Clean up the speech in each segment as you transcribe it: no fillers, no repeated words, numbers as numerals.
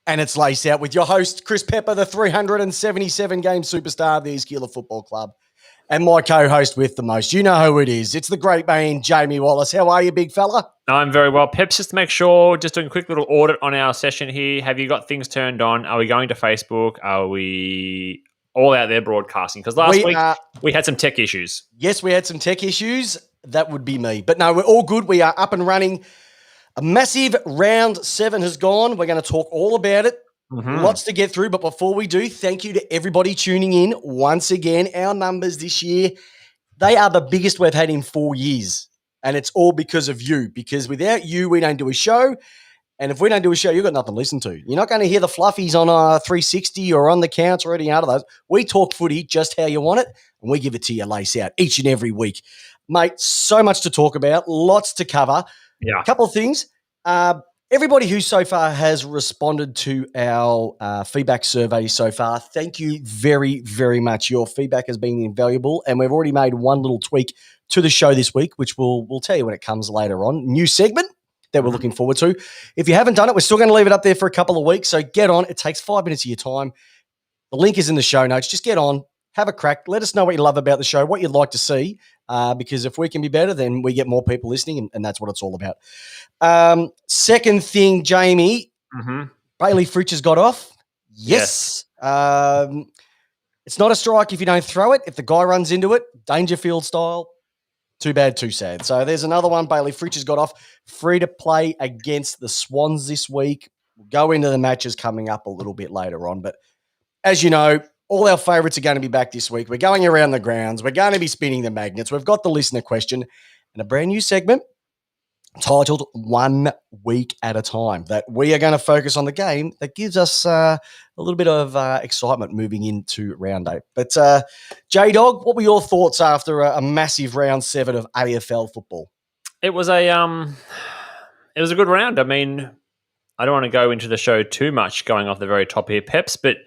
And it's Lace Out with your host, Chris Pepper, the 377-game superstar of the East Keilor Football Club, and my co-host with the most. You know who it is. It's the great man, Jamie Wallace. How are you, big fella? I'm very well. Peps, just to make sure, just doing a quick little audit on our session here. Have you got things turned on? Are we going to Facebook? Are we all out there broadcasting? Because last week we had some tech issues. Yes, we had some tech issues. That would be me. But no, we're all good. We are up and running. A massive round 7 has gone. We're going to talk all about it. Lots to get through. But before we do, thank you to everybody tuning in. Once again, our numbers this year, they are the biggest we've had in 4 years. And it's all because of you. Because without you, we don't do a show. And if we don't do a show, you've got nothing to listen to. You're not going to hear the fluffies on 360 or on the counts or any other of those. We talk footy just how you want it. And we give it to you, Lace Out, each and every week. Mate, so much to talk about. Lots to cover. Yeah. A couple of things. Everybody who so far has responded to our feedback survey so far, thank you very, very much. Your feedback has been invaluable, and we've already made one little tweak to the show this week, which we'll tell you when it comes later on. New segment that we're looking forward to. If you haven't done it, we're still going to leave it up there for a couple of weeks, so get on. It takes 5 minutes of your time. The link is in the show notes. Just get on, have a crack. Let us know what you love about the show, what you'd like to see. Because if we can be better, then we get more people listening, and that's what it's all about. Second thing, Jamie, Bailey Fritsch has got off. Yes. It's not a strike if you don't throw it. If the guy runs into it, Dangerfield style, too bad, too sad. So there's another one. Bailey Fritsch has got off. Free to play against the Swans this week. We'll go into the matches coming up a little bit later on. But as you know, all our favourites are going to be back this week. We're going around the grounds. We're going to be spinning the magnets. We've got the listener question and a brand new segment titled 1 Week at a Time that we are going to focus on the game that gives us a little bit of excitement moving into round 8. But J-Dog, what were your thoughts after a massive round 7 of AFL football? It was a good round. I mean, I don't want to go into the show too much going off the very top here, Peps, but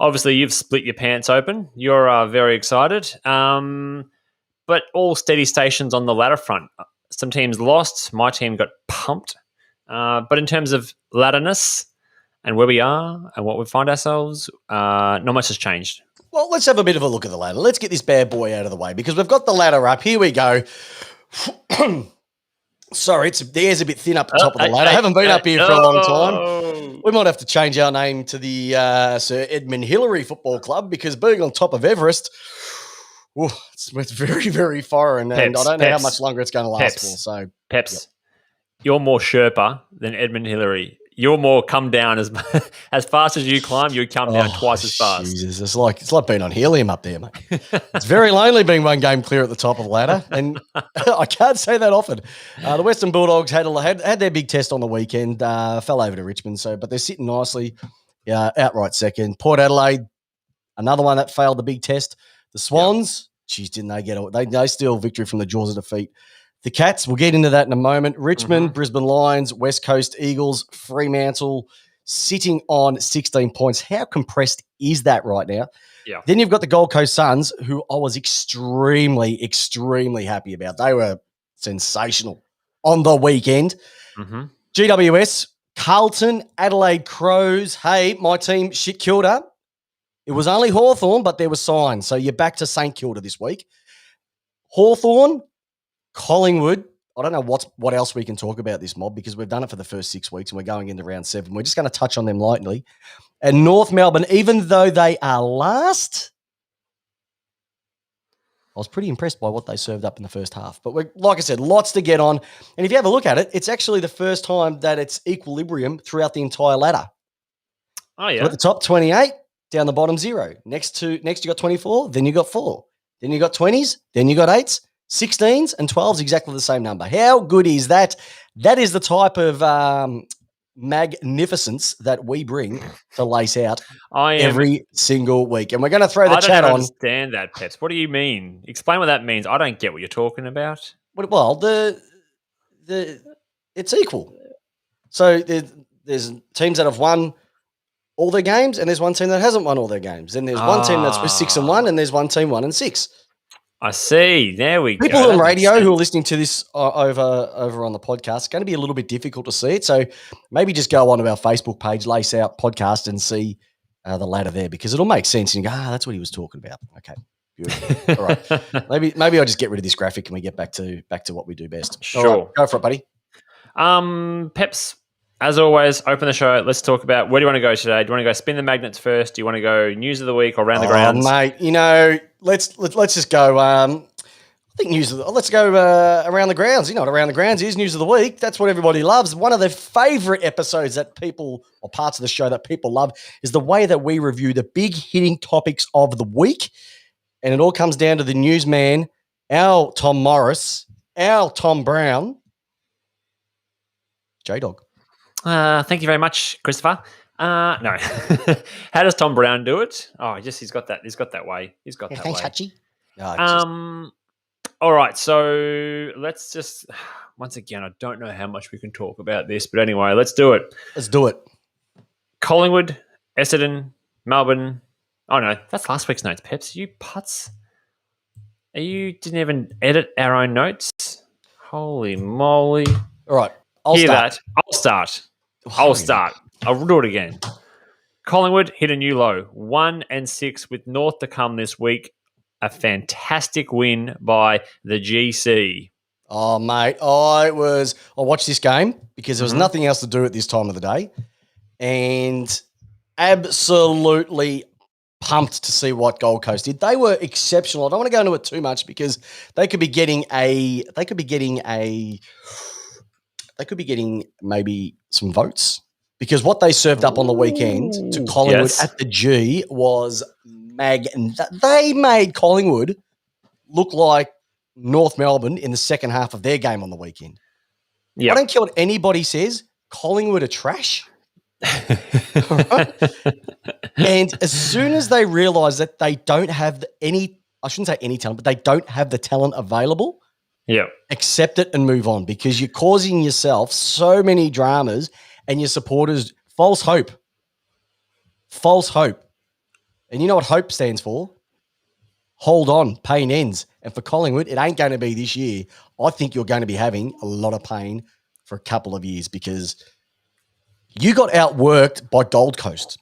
obviously, you've split your pants open. You're very excited. But all steady stations on the ladder front. Some teams lost. My team got pumped. But in terms of ladderness and where we are and what we find ourselves, not much has changed. Well, let's have a bit of a look at the ladder. Let's get this bad boy out of the way because we've got the ladder up. Here we go. Sorry, the air's a bit thin up the top of the ladder. I haven't been up here for a long time. We might have to change our name to the Sir Edmund Hillary Football Club because being on top of Everest, it's very, very foreign, and I don't know how much longer it's going to last for. So, Peps, you're more Sherpa than Edmund Hillary. You're more come down as fast as you climb. You come down twice as fast. Jesus, it's like being on helium up there, mate. It's very lonely being one game clear at the top of the ladder, and I can't say that often. The Western Bulldogs had their big test on the weekend, fell over to Richmond, but they're sitting nicely, outright second. Port Adelaide, another one that failed the big test. The Swans, didn't they get it? They steal victory from the jaws of defeat. The Cats, we'll get into that in a moment. Richmond, Brisbane Lions, West Coast Eagles, Fremantle, sitting on 16 points. How compressed is that right now? Yeah. Then you've got the Gold Coast Suns, who I was extremely, extremely happy about. They were sensational on the weekend. GWS, Carlton, Adelaide Crows. Hey, my team, shit Kilda. It was only Hawthorn, but there were signs. So you're back to St Kilda this week. Hawthorn, Collingwood. I don't know what else we can talk about this mob because we've done it for the first 6 weeks and we're going into round 7. We're just going to touch on them lightly. And North Melbourne, even though they are last, I was pretty impressed by what they served up in the first half. But like I said, lots to get on. And if you have a look at it, it's actually the first time that it's equilibrium throughout the entire ladder. Oh, yeah. So at the top, 28, down the bottom, 0. Next you got 24, then you got 4. Then you got 20s, then you got 8s. 16s and 12s, exactly the same number. How good is that? That is the type of magnificence that we bring to Lace Out every single week. And we're going to throw the chat on. I don't understand that, Peps. What do you mean? Explain what that means. I don't get what you're talking about. Well, it's equal. So there's teams that have won all their games, and there's one team that hasn't won all their games. And there's one team that's with 6-1, and there's one team 1-6. I see. There we go. People on That makes radio who are sense. listening to this over on the podcast, it's going to be a little bit difficult to see it. So maybe just go onto our Facebook page, Lace Out Podcast, and see the ladder there, because it'll make sense. And you go, that's what he was talking about. Okay, beautiful. All right, maybe I'll just get rid of this graphic and we get back to what we do best. Sure. All right, go for it, buddy. Peps, as always, open the show. Let's talk about, where do you want to go today? Do you want to go spin the magnets first? Do you want to go news of the week or round the grounds? Mate, let's just go. I think let's go around the grounds. You know what around the grounds is? News of the week. That's what everybody loves. One of the favorite episodes that people, or parts of the show that people love, is the way that we review the big hitting topics of the week. And it all comes down to the newsman, our Tom Morris, our Tom Brown, J-Dog. Thank you very much, Christopher. No. How does Tom Brown do it? Oh, he's got that way. He's got that way. Touchy. All right, so let's just, once again, I don't know how much we can talk about this, but anyway, let's do it. Let's do it. Collingwood, Essendon, Melbourne. Oh, no, that's last week's notes, Peps. You putz. You didn't even edit our own notes? Holy moly. All right, I'll start. I'll do it again. Collingwood hit a new low, 1-6 with North to come this week. A fantastic win by the GC. Oh, mate, I watched this game because there was nothing else to do at this time of the day, and absolutely pumped to see what Gold Coast did. They were exceptional. I don't want to go into it too much because they could be getting maybe some votes, because what they served up on the weekend to Collingwood at the G was they made Collingwood look like North Melbourne in the second half of their game on the weekend. I don't care what anybody says. Collingwood are trash. Right? And as soon as they realise that they don't have I shouldn't say any talent, but they don't have the talent available, accept it and move on, because you're causing yourself so many dramas and your supporters false hope. False hope. And you know what hope stands for? Hold on, pain ends. And for Collingwood, it ain't going to be this year. I think you're going to be having a lot of pain for a couple of years, because you got outworked by Gold Coast.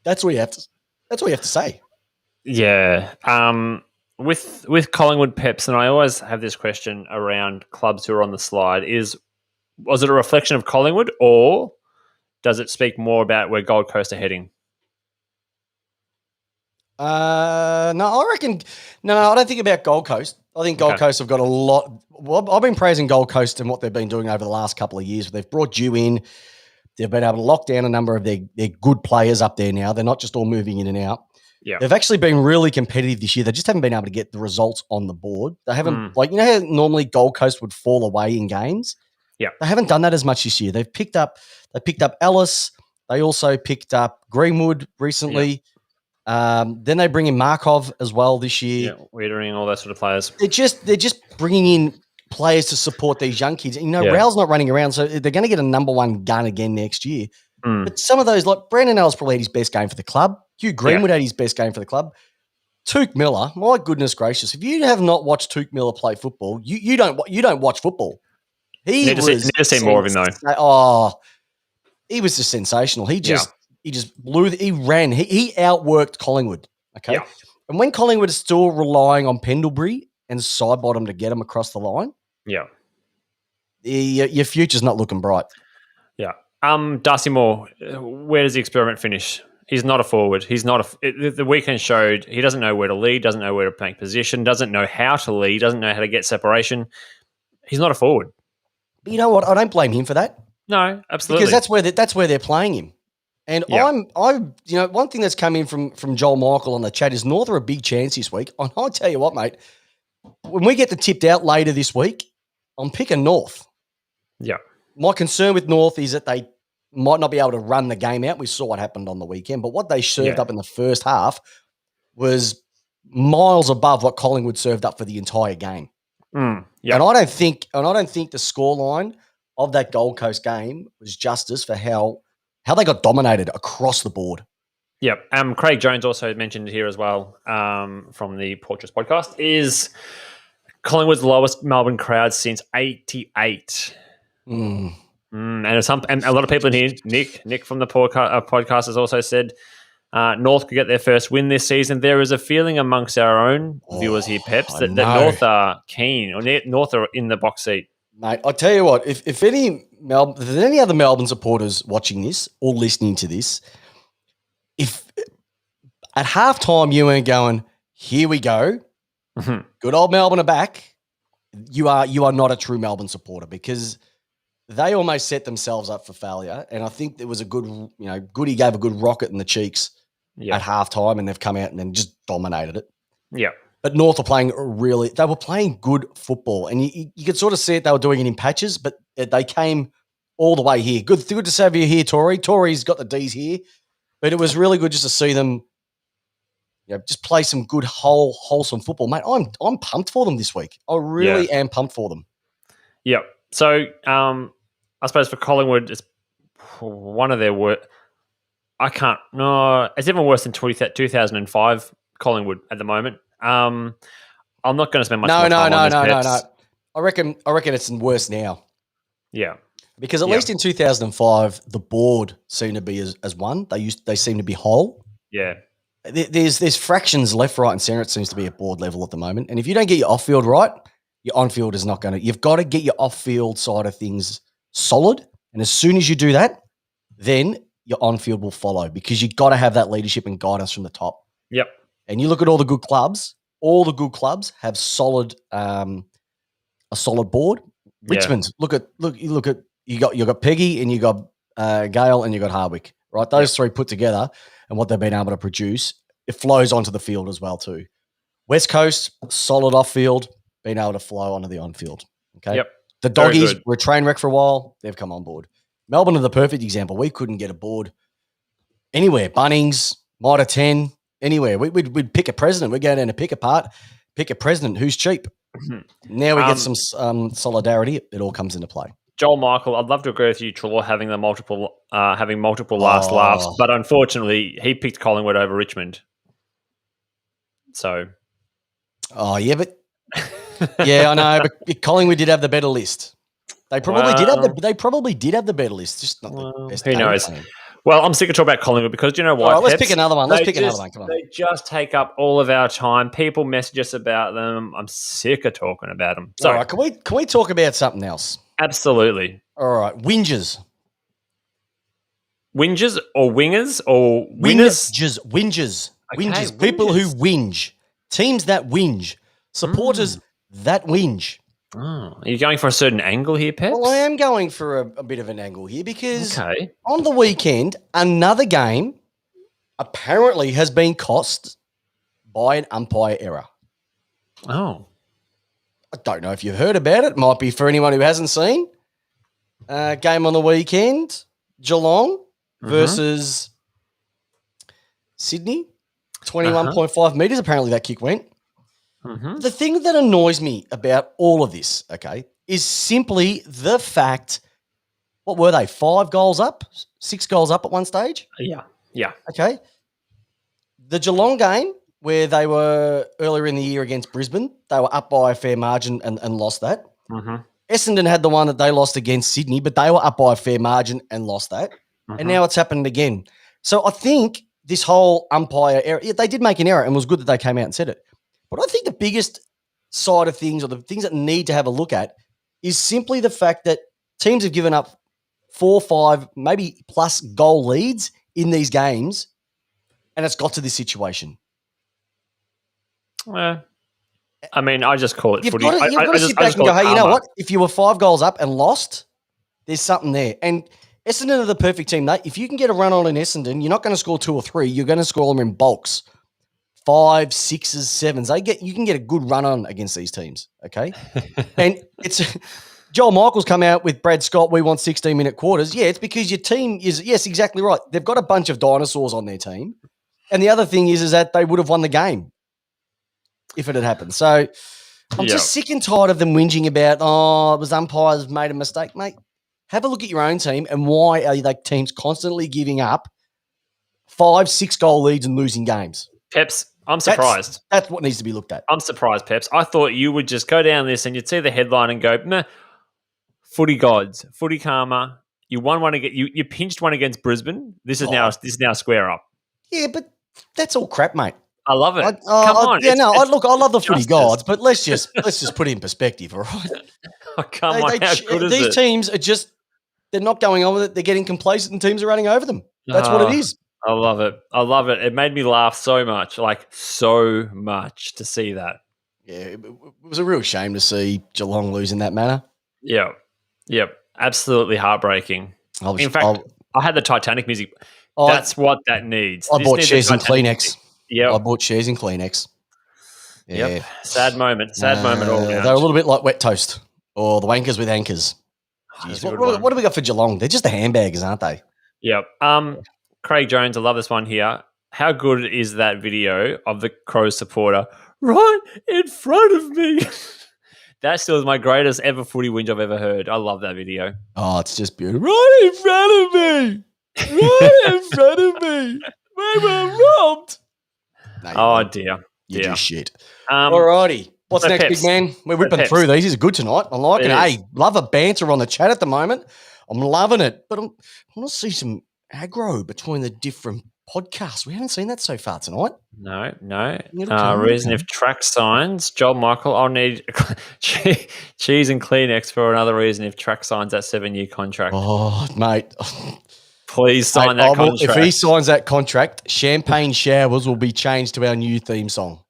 That's what you have to say. Yeah. With Collingwood, Peps, and I always have this question around clubs who are on the slide, was it a reflection of Collingwood, or does it speak more about where Gold Coast are heading? No, I reckon. No, I don't think about Gold Coast. I think Gold Coast have got a lot. Well, I've been praising Gold Coast and what they've been doing over the last couple of years. They've brought you in. They've been able to lock down a number of their good players up there now. They're not just all moving in and out. Yeah. They've actually been really competitive this year. They just haven't been able to get the results on the board. They haven't, how normally Gold Coast would fall away in games? Yeah. They haven't done that as much this year. They picked up Ellis. They also picked up Greenwood recently. Yeah. Then they bring in Markov as well this year. Yeah, Wiedering, all that sort of players. They're just bringing in players to support these young kids. And, Raul's not running around, so they're going to get a number one gun again next year. But some of those, like Brandon Ellis probably had his best game for the club. Hugh Greenwood had his best game for the club. Tuke Miller, my goodness gracious, if you have not watched Tuke Miller play football, you don't watch football. Need to see more of him though. Oh, he was just sensational. He just blew. He ran. He outworked Collingwood. Okay, and when Collingwood is still relying on Pendlebury and Sidebottom to get him across the line, your future's not looking bright. Yeah. Darcy Moore, where does the experiment finish? He's not a forward. He's not the weekend showed he doesn't know where to lead, doesn't know where to make position, doesn't know how to lead, doesn't know how to get separation. He's not a forward. But you know what? I don't blame him for that. No, absolutely. Because that's where they're playing him. And one thing that's come in from Joel Michael on the chat is North are a big chance this week. And I'll tell you what, mate, when we get the tipped out later this week, I'm picking North. Yeah. My concern with North is that they might not be able to run the game out. We saw what happened on the weekend, but what they served up in the first half was miles above what Collingwood served up for the entire game. And I don't think the scoreline of that Gold Coast game was justice for how they got dominated across the board. Yep. Craig Jones also mentioned here as well from the Portraits podcast is Collingwood's lowest Melbourne crowd since '88. Mm. And a lot of people in here, Nick from the podcast has also said North could get their first win this season. There is a feeling amongst our own viewers here, Peps, that North are keen or North are in the box seat. Mate, I tell you what, if there's any other Melbourne supporters watching this or listening to this, if at halftime you weren't going, here we go, good old Melbourne are back, you are not a true Melbourne supporter, because they almost set themselves up for failure. And I think there was a good, Goody gave a good rocket in the cheeks at halftime, and they've come out and then just dominated it. Yeah. But North are playing they were playing good football, and you could sort of see it. They were doing it in patches, but they came all the way here. Good to have you here, Tori. Tori's got the D's here, but it was really good just to see them, just play some good, wholesome football, mate. I'm pumped for them this week. I really am pumped for them. Yep. So I suppose for Collingwood, it's one of their worst. It's even worse than 2005 Collingwood at the moment. I'm not going to spend much more time on this. No. I reckon it's worse now. Yeah. Because at least in 2005, the board seemed to be as one. They seem to be whole. Yeah. There's fractions left, right, and centre. It seems to be at board level at the moment. And if you don't get your off-field right, your on-field is not going to. You've got to get your off-field side of things solid. And as soon as you do that, then your on-field will follow, because you've got to have that leadership and guidance from the top. Yep. And you look at all the good clubs. All the good clubs have solid, a solid board. Richmond's you got Peggy, and you got Gale, and you got Hardwick. Right, those three put together, and what they've been able to produce, it flows onto the field as well too. West Coast, solid off field, being able to flow onto the on field. Okay. Yep. The Doggies were a train wreck for a while. They've come on board. Melbourne are the perfect example. We couldn't get a board anywhere. Bunnings, Mitre 10, anywhere. We'd pick a president. We'd go down and pick a president who's cheap. Now we get some solidarity. It all comes into play. Joel Michael, I'd love to agree with you, Trelaw, having multiple last laughs, but unfortunately, he picked Collingwood over Richmond. So, yeah, but I know, but Collingwood did have the better list. They probably did have the better list. Just not the best. Who knows? Well, I'm sick of talking about Collingwood, because you know what? All right, let's pick another one. Come on. They just take up all of our time. People message us about them. I'm sick of talking about them. So, all right, can we talk about something else? Absolutely. All right, whingers. Whingers or wingers or winners? Whingers. Whingers. People who whinge. Teams that whinge. Supporters that whinge. Oh, are you going for a certain angle here, Peps? Well, I am going for a bit of an angle here, because on the weekend, another game apparently has been cost by an umpire error. Oh. I don't know if you've heard about it. Might be for anyone who hasn't seen. Game on the weekend, Geelong versus Sydney, 21.5 metres. Apparently that kick went. The thing that annoys me about all of this, is simply the fact, what were they, 5 goals up, 6 goals up at one stage? Yeah. Okay. The Geelong game, where they were earlier in the year against Brisbane, they were up by a fair margin and lost that. Essendon had the one that they lost against Sydney, but they were up by a fair margin and lost that. And now it's happened again. So I think this whole umpire error, they did make an error, and it was good that they came out and said it. But I think the biggest side of things, or the things that need to have a look at, is simply the fact that teams have given up 4, 5, maybe plus goal leads in these games, and it's got to this situation. I mean, I just call it footy. You've got to sit back and go, hey, you know what? If you were 5 goals up and lost, there's something there. And Essendon are the perfect team. If you can get a run on in Essendon, you're not going to score 2 or 3. You're going to score them in bulks. 5, 6s, 7s. You can get a good run on against these teams, okay? And it's Joel Michael's come out with Brad Scott, we want 16-minute quarters. Yeah, it's because your team is, yes, exactly right. They've got a bunch of dinosaurs on their team. And the other thing is that they would have won the game if it had happened. So I'm just sick and tired of them whinging about, it was umpires made a mistake. Mate, have a look at your own team, and why are the teams constantly giving up 5-6 goal leads and losing games. Peps, I'm surprised. That's what needs to be looked at. I'm surprised, Peps. I thought you would just go down this and you'd see the headline and go, meh, footy gods, footy karma. You won one against you pinched one against Brisbane. This is now square up. Yeah, but that's all crap, mate. I love it. Come on. I love the footy gods, but let's just put it in perspective, all right? Oh, come on. How good is these teams are just they're not going on with it. They're getting complacent and teams are running over them. That's what it is. I love it. I love it. It made me laugh so much, to see that. Yeah, it was a real shame to see Geelong lose in that manner. Yeah. Yep. Absolutely heartbreaking. In fact, I had the Titanic music. That's what that needs. I bought shares in Kleenex. Yeah. I bought shares in Kleenex. Yeah. Yep. Sad moment all around. They're a little bit like Wet Toast or the Wankers with Anchors. What do we got for Geelong? They're just the handbaggers, aren't they? Yep. Craig Jones, I love this one here. How good is that video of the Crows supporter right in front of me? That still is my greatest ever footy whinge I've ever heard. I love that video. Oh, it's just beautiful. Right in front of me. Right in front of me. We were robbed. No, dear. You do shit. All righty. What's next, big man? We're whipping through these. These are good tonight. I'm liking it. Hey, love a banter on the chat at the moment. I'm loving it. But I want to see some aggro between the different podcasts. We haven't seen that so far tonight. No. Reason if track signs, Joel Michael, I'll need cheese and Kleenex for another reason if track signs that 7-year contract. Oh, mate. Please sign that contract. If he signs that contract, champagne showers will be changed to our new theme song.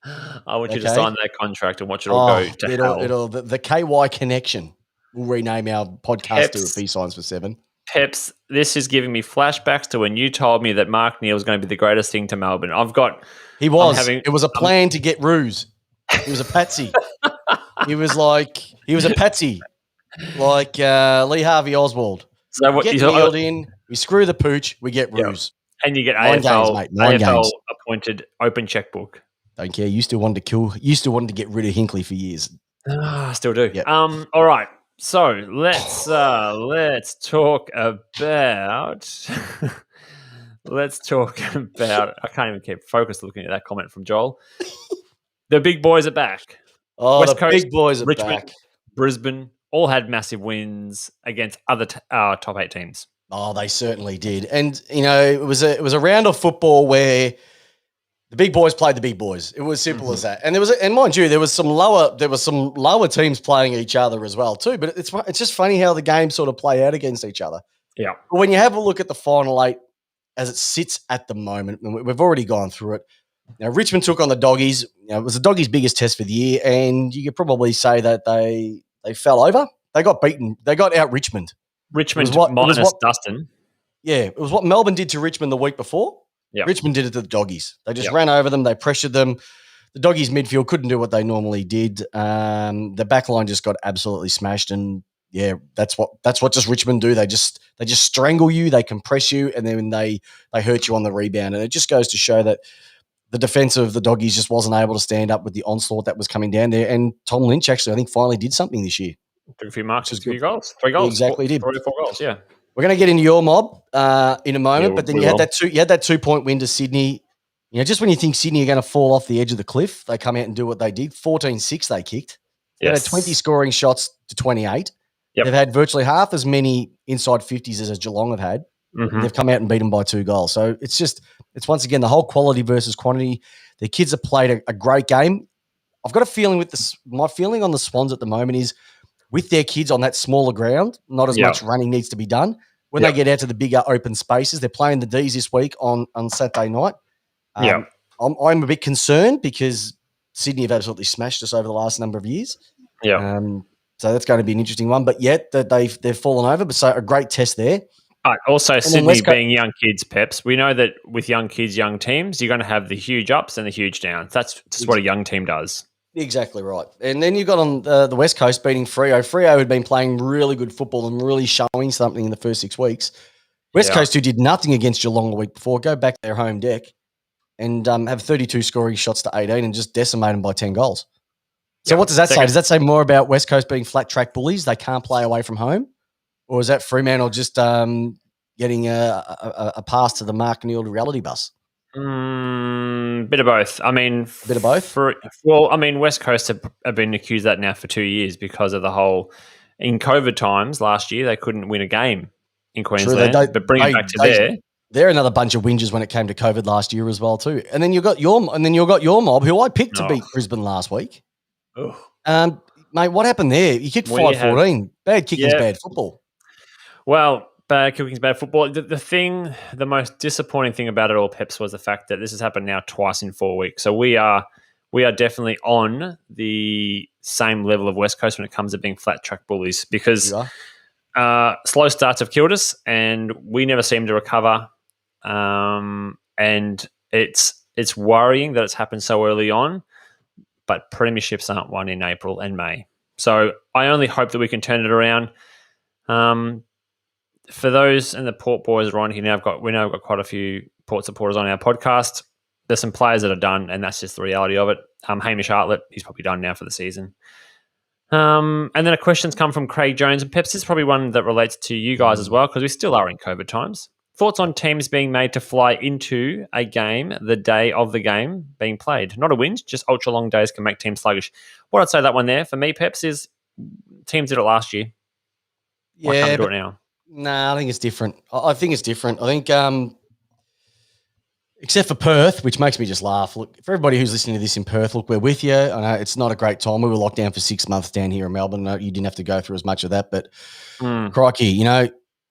I want you to sign that contract and watch it all go to hell. The KY Connection. We'll rename our podcast to if he signs for 7. Peps, this is giving me flashbacks to when you told me that Mark Neal was going to be the greatest thing to Melbourne. He was. It was a plan to get Ruse. He was a patsy. he was a patsy, like Lee Harvey Oswald. So we get nailed in, we screw the pooch, we get Ruse. And you get AFL appointed open checkbook. Don't care. You still wanted to get rid of Hinkley for years. I still do. Yep. All right. So let's talk about. Let's talk about. I can't even keep focused looking at that comment from Joel. The big boys are back. Oh, West the Coast, big boys are Richmond, back. Brisbane all had massive wins against other top 8 teams. Oh, they certainly did, and it was a round of football where the big boys played the big boys. It was simple as that. And mind you, there was some lower teams playing each other as well too. But it's just funny how the games sort of play out against each other. Yeah. But when you have a look at the final 8 as it sits at the moment, and we've already gone through it. Now, Richmond took on the Doggies. It was the Doggies' biggest test for the year, and you could probably say that they fell over. They got beaten. They got out Richmond. Minus Dustin. Yeah, it was what Melbourne did to Richmond the week before. Yep. Richmond did it to the Doggies. They just ran over them. They pressured them. The Doggies midfield couldn't do what they normally did. The back line just got absolutely smashed. And yeah, that's what just Richmond do. They just strangle you. They compress you, and then they hurt you on the rebound. And it just goes to show that the defense of the Doggies just wasn't able to stand up with the onslaught that was coming down there. And Tom Lynch actually, I think, finally did something this year. Took a few marks, a few goals, 3 goals. He exactly did. 3 or 4 goals. Yeah. We're going to get into your mob in a moment, but then you had that 2-point win to Sydney. Just when you think Sydney are going to fall off the edge of the cliff, they come out and do what they did. 14-6 they kicked. They had 20 scoring shots to 28. Yep. They've had virtually half as many inside 50s as Geelong have had. Mm-hmm. They've come out and beat them by 2 goals. So it's once again the whole quality versus quantity. The kids have played a great game. I've got a feeling with this. My feeling on the Swans at the moment is, with their kids on that smaller ground, not as much running needs to be done. When they get out to the bigger open spaces, they're playing the D's this week on Saturday night. I'm a bit concerned because Sydney have absolutely smashed us over the last number of years. Yeah. So that's going to be an interesting one. But yet that they've fallen over. But so a great test there. Also, Sydney being young kids, Peps, we know that with young kids, young teams, you're going to have the huge ups and the huge downs. That's just what a young team does. Exactly right. And then you got on the West Coast beating Freo. Freo had been playing really good football and really showing something in the first 6 weeks. West Coast, who did nothing against Geelong the week before, go back to their home deck and have 32 scoring shots to 18 and just decimate them by 10 goals. So what does that say? Does that say more about West Coast being flat track bullies? They can't play away from home? Or is that Fremantle just getting a pass to the Mark Neal reality bus? Bit of both. I mean, A bit of both? West Coast have been accused of that now for 2 years because of the whole in COVID times last year they couldn't win a game in True, Queensland, but bring it back to there. They're another bunch of whingers when it came to COVID last year as well too. And then you've got your mob, who I picked to beat Brisbane last week. Mate, what happened there? You kicked 5-14. Bad kicking's bad football. Well, bad kicking's bad football. The most disappointing thing about it all, Peps, was the fact that this has happened now twice in 4 weeks. So we are definitely on the same level of West Coast when it comes to being flat track bullies because slow starts have killed us and we never seem to recover. And it's worrying that it's happened so early on, but premierships aren't won in April and May. So I only hope that we can turn it around. For those and the Port boys are on here now, we now have got quite a few Port supporters on our podcast. There's some players that are done, and that's just the reality of it. Hamish Hartlett, he's probably done now for the season. And then a question's come from Craig Jones, and Peps is probably one that relates to you guys as well, because we still are in COVID times. Thoughts on teams being made to fly into a game the day of the game being played? Not a win, just ultra long days can make teams sluggish. What I'd say that one there, for me, Peps, is teams did it last year. Why can't we do it now? Nah, I think it's different. I think it's different. I think, except for Perth, which makes me just laugh. Look, for everybody who's listening to this in Perth, look, we're with you. I know it's not a great time. We were locked down for 6 months down here in Melbourne. No, you didn't have to go through as much of that, but crikey,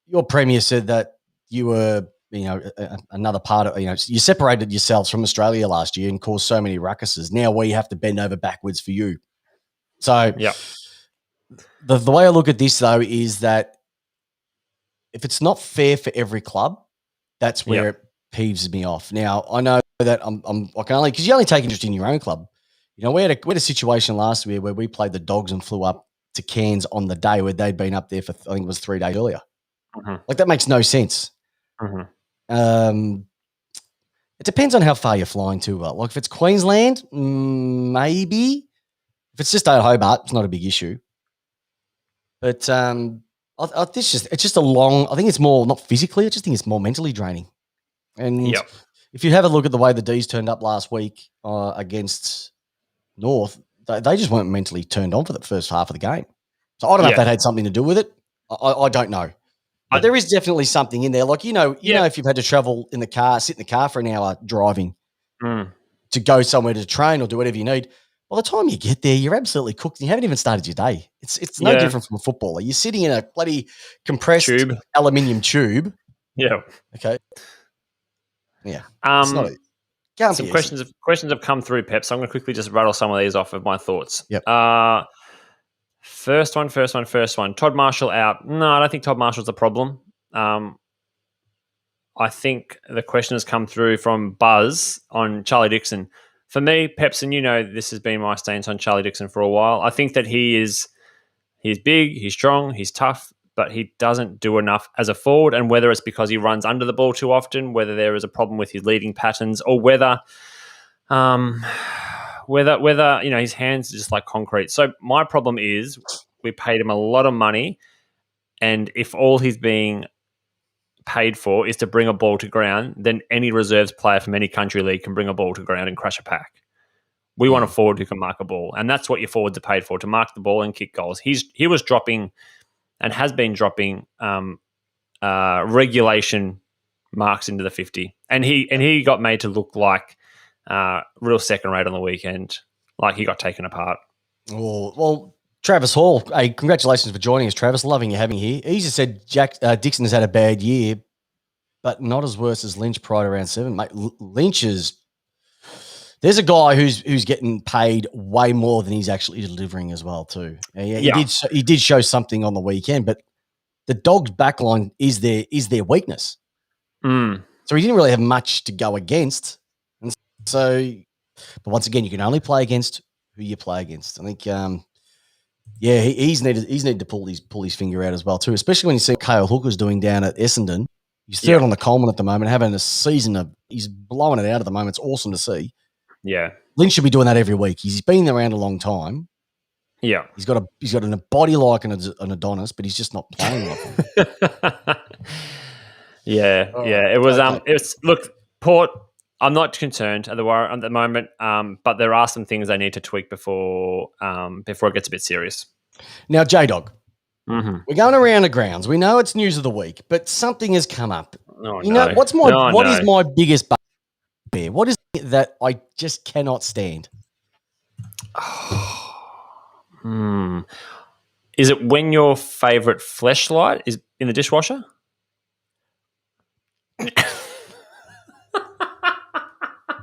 your premier said that you were, another part of, you separated yourselves from Australia last year and caused so many ruckuses. Now we have to bend over backwards for you. So the way I look at this, though, is that if it's not fair for every club, that's where it peeves me off. Now, I know that I can only, because you only take interest in your own club. We had a situation last year where we played the Dogs and flew up to Cairns on the day where they'd been up there for, I think it was 3 days earlier. Like, that makes no sense. It depends on how far you're flying to. Like, if it's Queensland, maybe. If it's just at Hobart, it's not a big issue. But it's just a long. I think it's more not physically. I just think it's more mentally draining. And if you have a look at the way the D's turned up last week against North, they just weren't mentally turned on for the first half of the game. So I don't know if that had something to do with it. I don't know. But there is definitely something in there. Like, if you've had to travel in the car, sit in the car for an hour driving to go somewhere to train or do whatever you need, by the time you get there, you're absolutely cooked. You haven't even started your day. It's no different from a footballer. You're sitting in a bloody compressed aluminium tube. Yeah. Okay. Yeah. Some questions have come through, Pep, so I'm going to quickly just rattle some of these off of my thoughts. Yep. First one. Todd Marshall out. No, I don't think Todd Marshall's a problem. I think the question has come through from Buzz on Charlie Dixon. For me, Peps, and this has been my stance on Charlie Dixon for a while. I think that he's big, he's strong, he's tough, but he doesn't do enough as a forward. And whether it's because he runs under the ball too often, whether there is a problem with his leading patterns, or whether his hands are just like concrete. So my problem is we paid him a lot of money, and if all he's being paid for is to bring a ball to ground, then any reserves player from any country league can bring a ball to ground and crash a pack. We want a forward who can mark a ball, and that's what your forwards are paid for, to mark the ball and kick goals. He was dropping and has been dropping regulation marks into the 50, and he got made to look like real second rate on the weekend, like he got taken apart. Oh, well, Travis Hall, hey, congratulations for joining us, Travis. Loving you having you here. He just said Dixon has had a bad year, but not as worse as Lynch prior to round 7. Mate, Lynch is... There's a guy who's getting paid way more than he's actually delivering as well too. He did show something on the weekend, but the Dogs' backline is their weakness. So he didn't really have much to go against. And so, but once again, you can only play against who you play against. I think, he's needed to pull his finger out as well too, especially when you see Cale Hooker's doing down at Essendon. He's third on the Coleman at the moment, having a season he's blowing it out at the moment. It's awesome to see. Yeah, Lynch should be doing that every week. He's been around a long time. Yeah, he's got a body like an Adonis, but he's just not playing like him. Yeah. All Yeah. right, It was. okay. It's look, Port. I'm not concerned at the moment. But there are some things they need to tweak before it gets a bit serious. Now, J-Dog, Mm-hmm. we're going around the grounds. We know it's news of the week, but something has come up. Oh, You know, no. what is my biggest bugbear? What is it that I just cannot stand? Is it when your favourite fleshlight is in the dishwasher?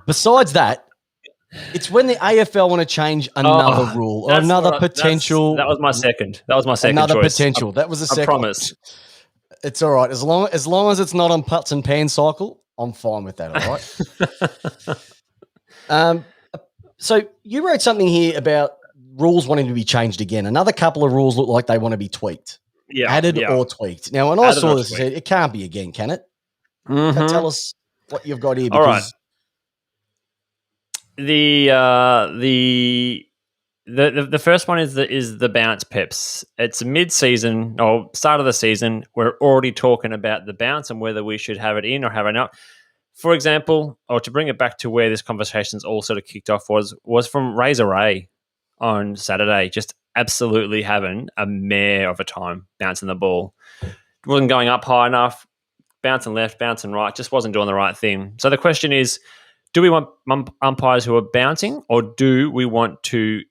Besides that, it's when the AFL want to change another rule or another potential. That was my second. That was my second another choice. potential. That was the I second. promise. It's all right as long as it's not on putts and pan cycle. I'm fine with that. All right. So you wrote something here about rules wanting to be changed again. Another couple of rules look like they want to be tweaked, added or tweaked. Now, when I saw this, I said it can't be again, can it? Mm-hmm. Tell us what you've got here. All right. Because The first one is the bounce peps. It's mid-season or start of the season. We're already talking about the bounce and whether we should have it in or have it out. For example, or to bring it back to where this conversation's all sort of kicked off was from Razor Ray on Saturday, just absolutely having a mare of a time bouncing the ball. It wasn't going up high enough, bouncing left, bouncing right, just wasn't doing the right thing. So the question is, do we want umpires who are bouncing, or do we want to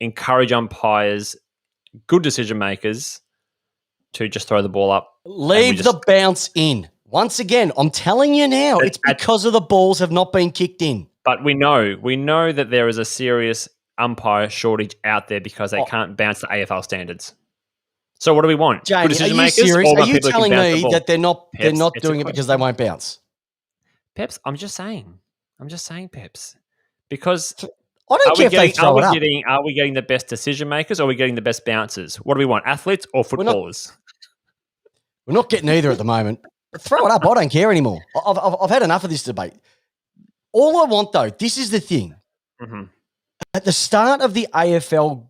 encourage umpires, good decision makers, to just throw the ball up? Leave the bounce in. Once again, I'm telling you now, it's because of the balls have not been kicked in. But we know that there is a serious umpire shortage out there because they can't bounce the AFL standards. So what do we want? Jamie, good decision are you makers? serious? Are you telling me that they're not doing it because they won't bounce? Peps, I'm just saying, Peps, because I don't care if they throw it up. Are we getting the best decision makers, or are we getting the best bouncers? What do we want, athletes or footballers? We're not getting either at the moment. Throw it up. I don't care anymore. I've had enough of this debate. All I want, though, this is the thing. Mm-hmm. At the start of the AFL,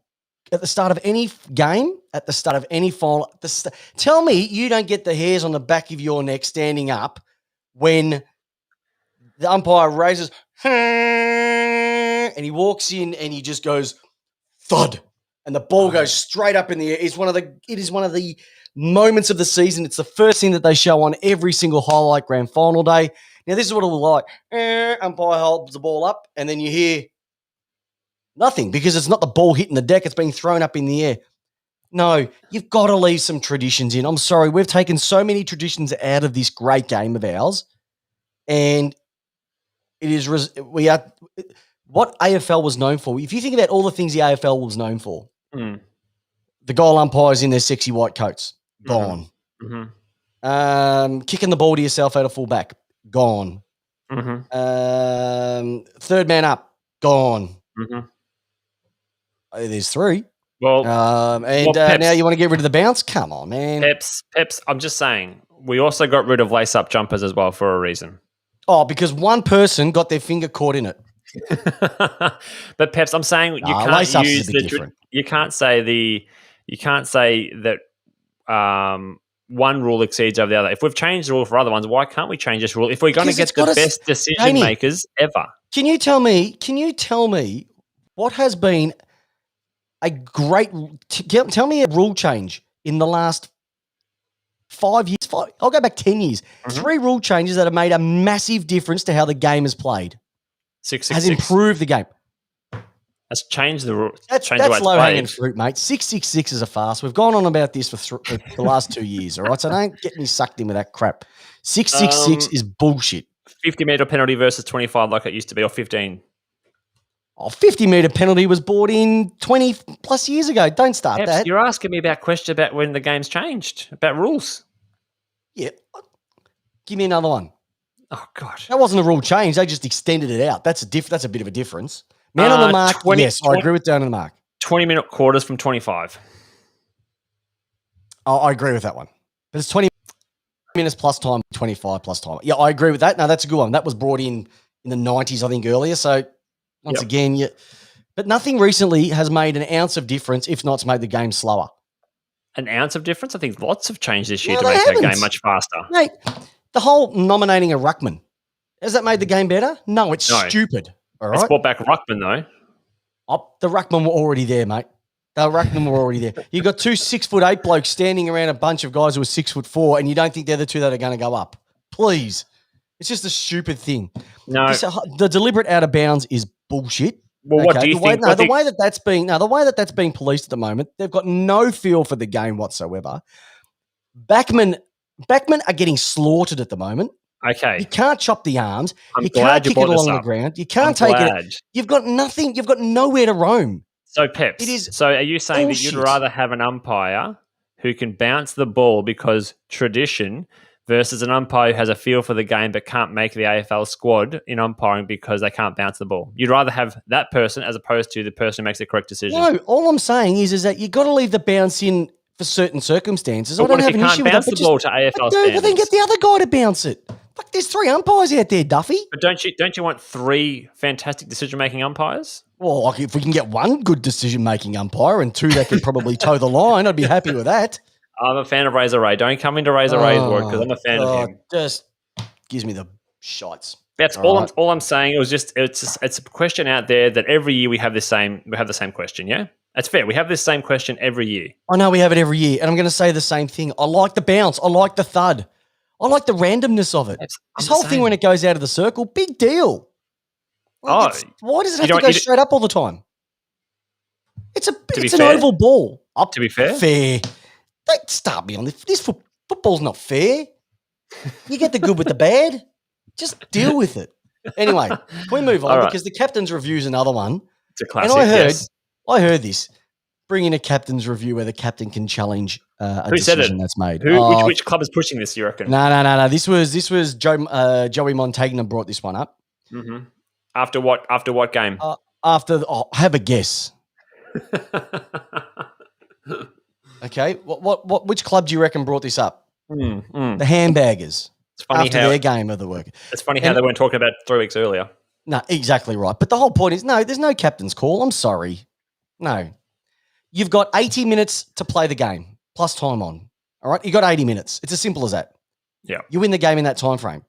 at the start of any game, at the start of any final, tell me you don't get the hairs on the back of your neck standing up when the umpire raises and he walks in and he just goes thud and the ball goes straight up in the air. It is one of the moments of the season. It's the first thing that they show on every single highlight grand final day. Now, this is what it will like. Umpire holds the ball up, and then you hear nothing because it's not the ball hitting the deck. It's being thrown up in the air. No, you've got to leave some traditions in. I'm sorry. We've taken so many traditions out of this great game of ours, and it is what AFL was known for. If you think about all the things the AFL was known for, the goal umpires in their sexy white coats, gone. Mm-hmm. Kicking the ball to yourself out of fullback, gone. Mm-hmm. Third man up, gone. Mm-hmm. There's three. Well, now you want to get rid of the bounce? Come on, man. Peps, I'm just saying, we also got rid of lace-up jumpers as well for a reason. Oh, because one person got their finger caught in it. But Peps, I'm saying you can't use you can't say that one rule exceeds over the other. If we've changed the rule for other ones, why can't we change this rule if we're going to get the best decision makers ever? Can you tell me what has been a great tell me a rule change in the last 5 years? I'll go back 10 years. Mm-hmm. 3 rule changes that have made a massive difference to how the game is played. 666 has improved the game. Has changed the rule. That's low hanging fruit, mate. 666 is a farce. We've gone on about this for the last 2 years, all right? So don't get me sucked in with that crap. 666 is bullshit. 50-metre penalty versus 25 like it used to be, or 15. 50-metre penalty was brought in 20 plus years ago. Don't start Peps, that. You're asking me about questions about when the game's changed, about rules. Yeah. Give me another one. Oh, God. That wasn't a rule change. They just extended it out. That's a bit of a difference. Man on the mark, yes, I agree with down on the mark. 20-minute quarters from 25. Oh, I agree with that one. But it's 20 minutes plus time, 25 plus time. Yeah, I agree with that. No, that's a good one. That was brought in the 90s, I think, earlier. So, once again, but nothing recently has made an ounce of difference, if not, it's made the game slower. An ounce of difference? I think lots have changed this year to make that game much faster. Mate, The whole nominating a ruckman, has that made the game better? No, it's stupid. All right. It's brought back ruckman though. Oh, the ruckman were already there, mate. The ruckman were already there. You got 2 6'8" blokes standing around a bunch of guys who are 6'4", and you don't think they're the two that are going to go up. Please. It's just a stupid thing. No. The deliberate out of bounds is bullshit. Well, what do you think? The way that that's being policed at the moment, they've got no feel for the game whatsoever. Backmen are getting slaughtered at the moment. Okay. You can't chop the arms. I'm you glad can't you kick it brought this along up. the ground. You can't take it. You've got nothing. You've got nowhere to roam. So, Peps, are you saying that you'd rather have an umpire who can bounce the ball because tradition versus an umpire who has a feel for the game but can't make the AFL squad in umpiring because they can't bounce the ball? You'd rather have that person as opposed to the person who makes the correct decision? No, all I'm saying is that you've got to leave the bounce in for certain circumstances. But I don't have an issue with that. Bounce the ball to AFL standards? Well, then get the other guy to bounce it. Fuck, there's 3 umpires out there, Duffy. But don't you want 3 fantastic decision-making umpires? Well, like if we can get 1 good decision-making umpire and 2 that can probably toe the line, I'd be happy with that. I'm a fan of Razor Ray. Don't come into Razor Ray's word because I'm a fan of him. Just gives me the shites. That's all I'm saying. It's a question out there that every year we have the same question. Yeah, that's fair. We have this same question every year. I know we have it every year, and I'm going to say the same thing. I like the bounce. I like the thud. I like the randomness of it. This whole thing when it goes out of the circle, big deal. Why does it have to go straight up all the time? It's an oval ball. To be fair? Fair. Don't start me on this. This football's not fair. You get the good with the bad. Just deal with it. Anyway, can we move on? Because the captain's review is another one. It's a classic, and I heard this. Bring in a captain's review where the captain can challenge a decision that's made. Which club is pushing this, you reckon? No. This was Joey Montagna brought this one up. Mm-hmm. After what game? Have a guess. Okay, which club do you reckon brought this up? The Handbaggers. It's funny their game of the week. It's funny how they weren't talking about 3 weeks earlier. No, exactly right. But the whole point is, no, there's no captain's call. I'm sorry. No. You've got 80 minutes to play the game, plus time on. All right? You got 80 minutes. It's as simple as that. Yeah. You win the game in that time frame.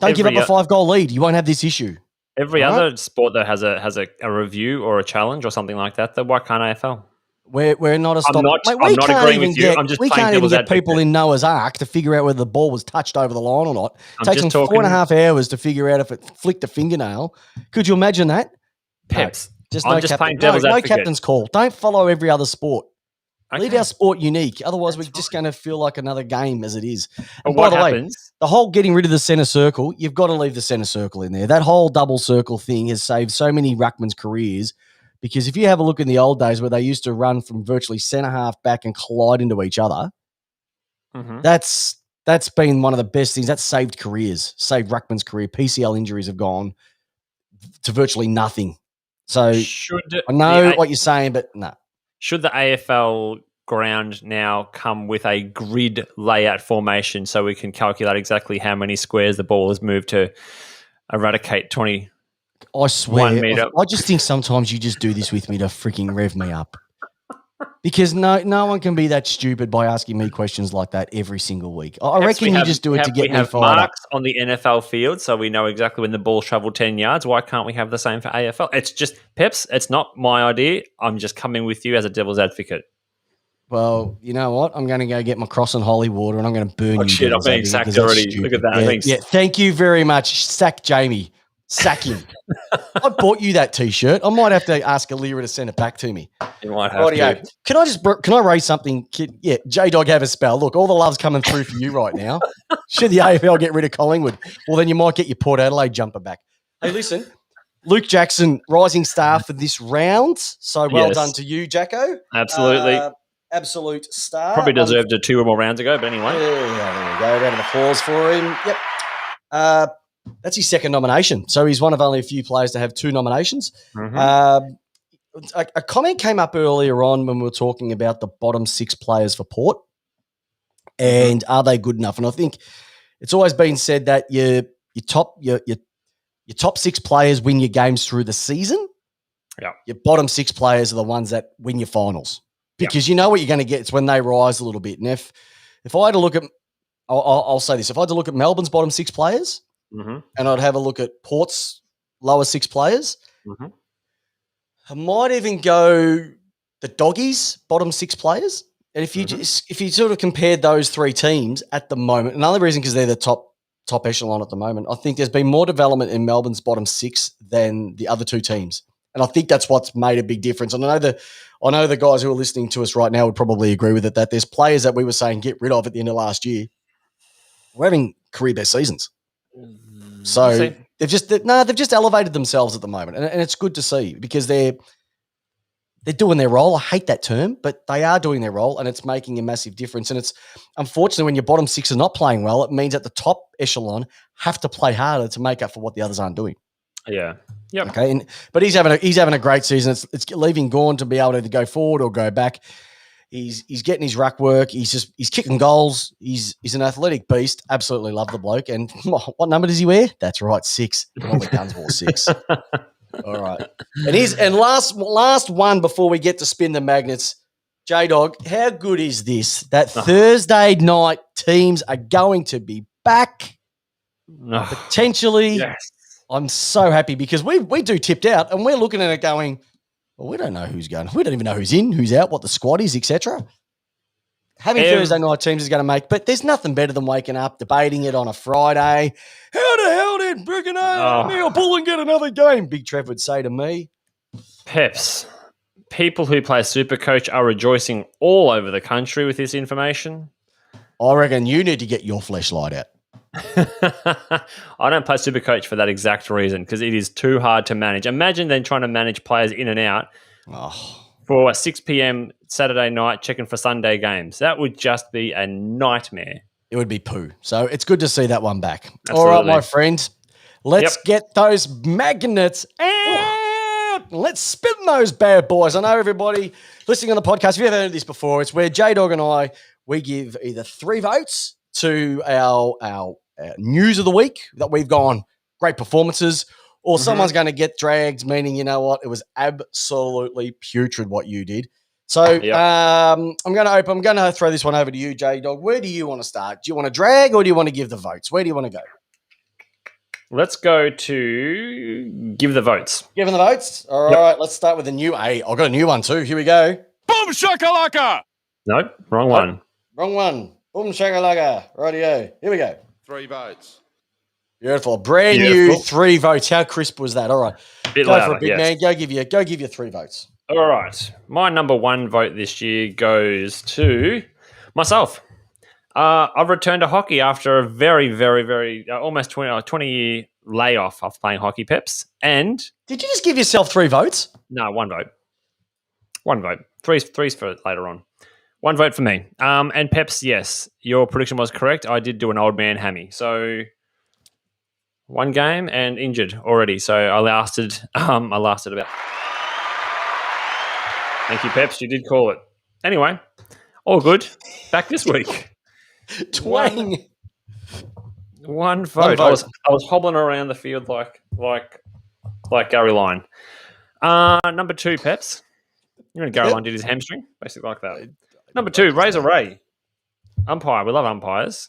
Don't give up a 5-goal lead. You won't have this issue. Every other sport that has a review or a challenge or something like that, why can't AFL? We're not a stop. I'm not agreeing with you. I'm just playing can't even devil's get advocate. people in Noah's Ark to figure out whether the ball was touched over the line or not. It takes them 4.5 hours to figure out if it flicked a fingernail. Could you imagine that? Peps. No, just playing devil's advocate. No captain's call. Don't follow every other sport. Okay. Leave our sport unique. Otherwise, we're just going to feel like another game as it is. And by the way, the whole getting rid of the centre circle, you've got to leave the centre circle in there. That whole double circle thing has saved so many ruckmen's careers. Because if you have a look in the old days where they used to run from virtually centre half back and collide into each other, that's been one of the best things. That's saved careers, saved ruckman's career. PCL injuries have gone to virtually nothing. So I know what you're saying, but no. Should the AFL ground now come with a grid layout formation so we can calculate exactly how many squares the ball has moved to eradicate 20? I swear, I just think sometimes you just do this with me to freaking rev me up. Because no one can be that stupid by asking me questions like that every single week. I reckon you just do it to get me fired up. We have marks on the NFL field so we know exactly when the ball traveled 10 yards. Why can't we have the same for AFL? It's just, Peps, it's not my idea. I'm just coming with you as a devil's advocate. Well, you know what? I'm going to go get my cross and holy water and I'm going to burn you. Shit, I'm being sacked already. Look at that. Yeah, thank you very much. Sack Jamie. Sack him. I bought you that T-shirt. I might have to ask Alira to send it back to me. You might have to. Can I raise something? Yeah, J-Dog have a spell. Look, all the love's coming through for you right now. Should the AFL get rid of Collingwood? Well, then you might get your Port Adelaide jumper back. Hey, listen, Luke Jackson, rising star for this round. So well done to you, Jacko. Absolutely. Absolute star. Probably deserved it 2 or more rounds ago, but anyway. Yeah, there we go. Round of applause for him. Yep. That's his second nomination. So he's one of only a few players to have 2 nominations. A comment came up earlier on when we were talking about the bottom 6 players for Port and are they good enough? And I think it's always been said that your top 6 players win your games through the season. Yeah. Your bottom 6 players are the ones that win your finals because you know what you're going to get. It's when they rise a little bit. And if I had to look at I'll say this. If I had to look at Melbourne's bottom 6 players and I'd have a look at Port's lower 6 players, I might even go the Doggies' bottom 6 players. And if you sort of compared those 3 teams at the moment, another reason because they're the top echelon at the moment, I think there's been more development in Melbourne's bottom 6 than the other 2 teams. And I think that's what's made a big difference. And I know the guys who are listening to us right now would probably agree with it, that there's players that we were saying get rid of at the end of last year. We're having career best seasons. So they've just elevated themselves at the moment. And it's good to see because they're doing their role. I hate that term, but they are doing their role and it's making a massive difference. And it's unfortunately when your bottom 6 are not playing well, it means that the top echelon have to play harder to make up for what the others aren't doing. Yeah. Yep. Okay. But he's having a great season. It's leaving Gawn to be able to either go forward or go back. He's getting his ruck work. He's kicking goals. He's an athletic beast. Absolutely love the bloke. And what number does he wear? That's right, 6. Normally Dunsmore 6. All right. And last one before we get to spin the magnets. J-Dog, how good is this? That Thursday night teams are going to be back. Potentially. Yes. I'm so happy because we do tipped out and we're looking at it going, well, we don't know who's going. We don't even know who's in, who's out, what the squad is, etc. Having Thursday night teams is going to make, but there's nothing better than waking up, debating it on a Friday. How the hell did freaking Neil Bullen get another game? Big Trev would say to me. Peps, people who play Supercoach are rejoicing all over the country with this information. I reckon you need to get your fleshlight out. I don't play Supercoach for that exact reason because it is too hard to manage. Imagine then trying to manage players in and out for a 6 p.m. Saturday night checking for Sunday games. That would just be a nightmare. It would be poo. So it's good to see that one back. Absolutely. All right, my friends, let's get those magnets out. Let's spin those bad boys. I know everybody listening on the podcast, if you've ever heard this before, it's where J-Dog and we give either 3 votes to our news of the week that we've gone great performances, or someone's going to get dragged, meaning, you know what, it was absolutely putrid what you did. So I'm going to throw this one over to you, J-Dog. Where do you want to start? Do you want to drag or do you want to give the votes? Where do you want to go? Let's go to give the votes. Giving the votes? All right, let's start with the new A. I've got a new one too. Here we go. Boom shakalaka! Nope, wrong one. Wrong one. Boom shakalaka. Rightio. Here we go. 3 votes. Beautiful. Brand new 3 votes. How crisp was that? All right. Bit go louder, for it, big man. Go give you 3 votes. All right. My number 1 vote this year goes to myself. I've returned to hockey after a very, very, very almost 20-year layoff of playing hockey, Peps. And did you just give yourself 3 votes? No, 1 vote. 1 vote. Three's for later on. 1 vote for me. And Peps, yes, your prediction was correct. I did do an old man hammy. So 1 game and injured already. So I lasted about. Thank you, Peps. You did call it. Anyway, all good. Back this week. Twang. One vote. I was hobbling around the field like Gary Lyon. Number 2, Peps. You know, Gary Lyon did his hamstring, basically like that. Number 2, Razor Ray. Umpire. We love umpires.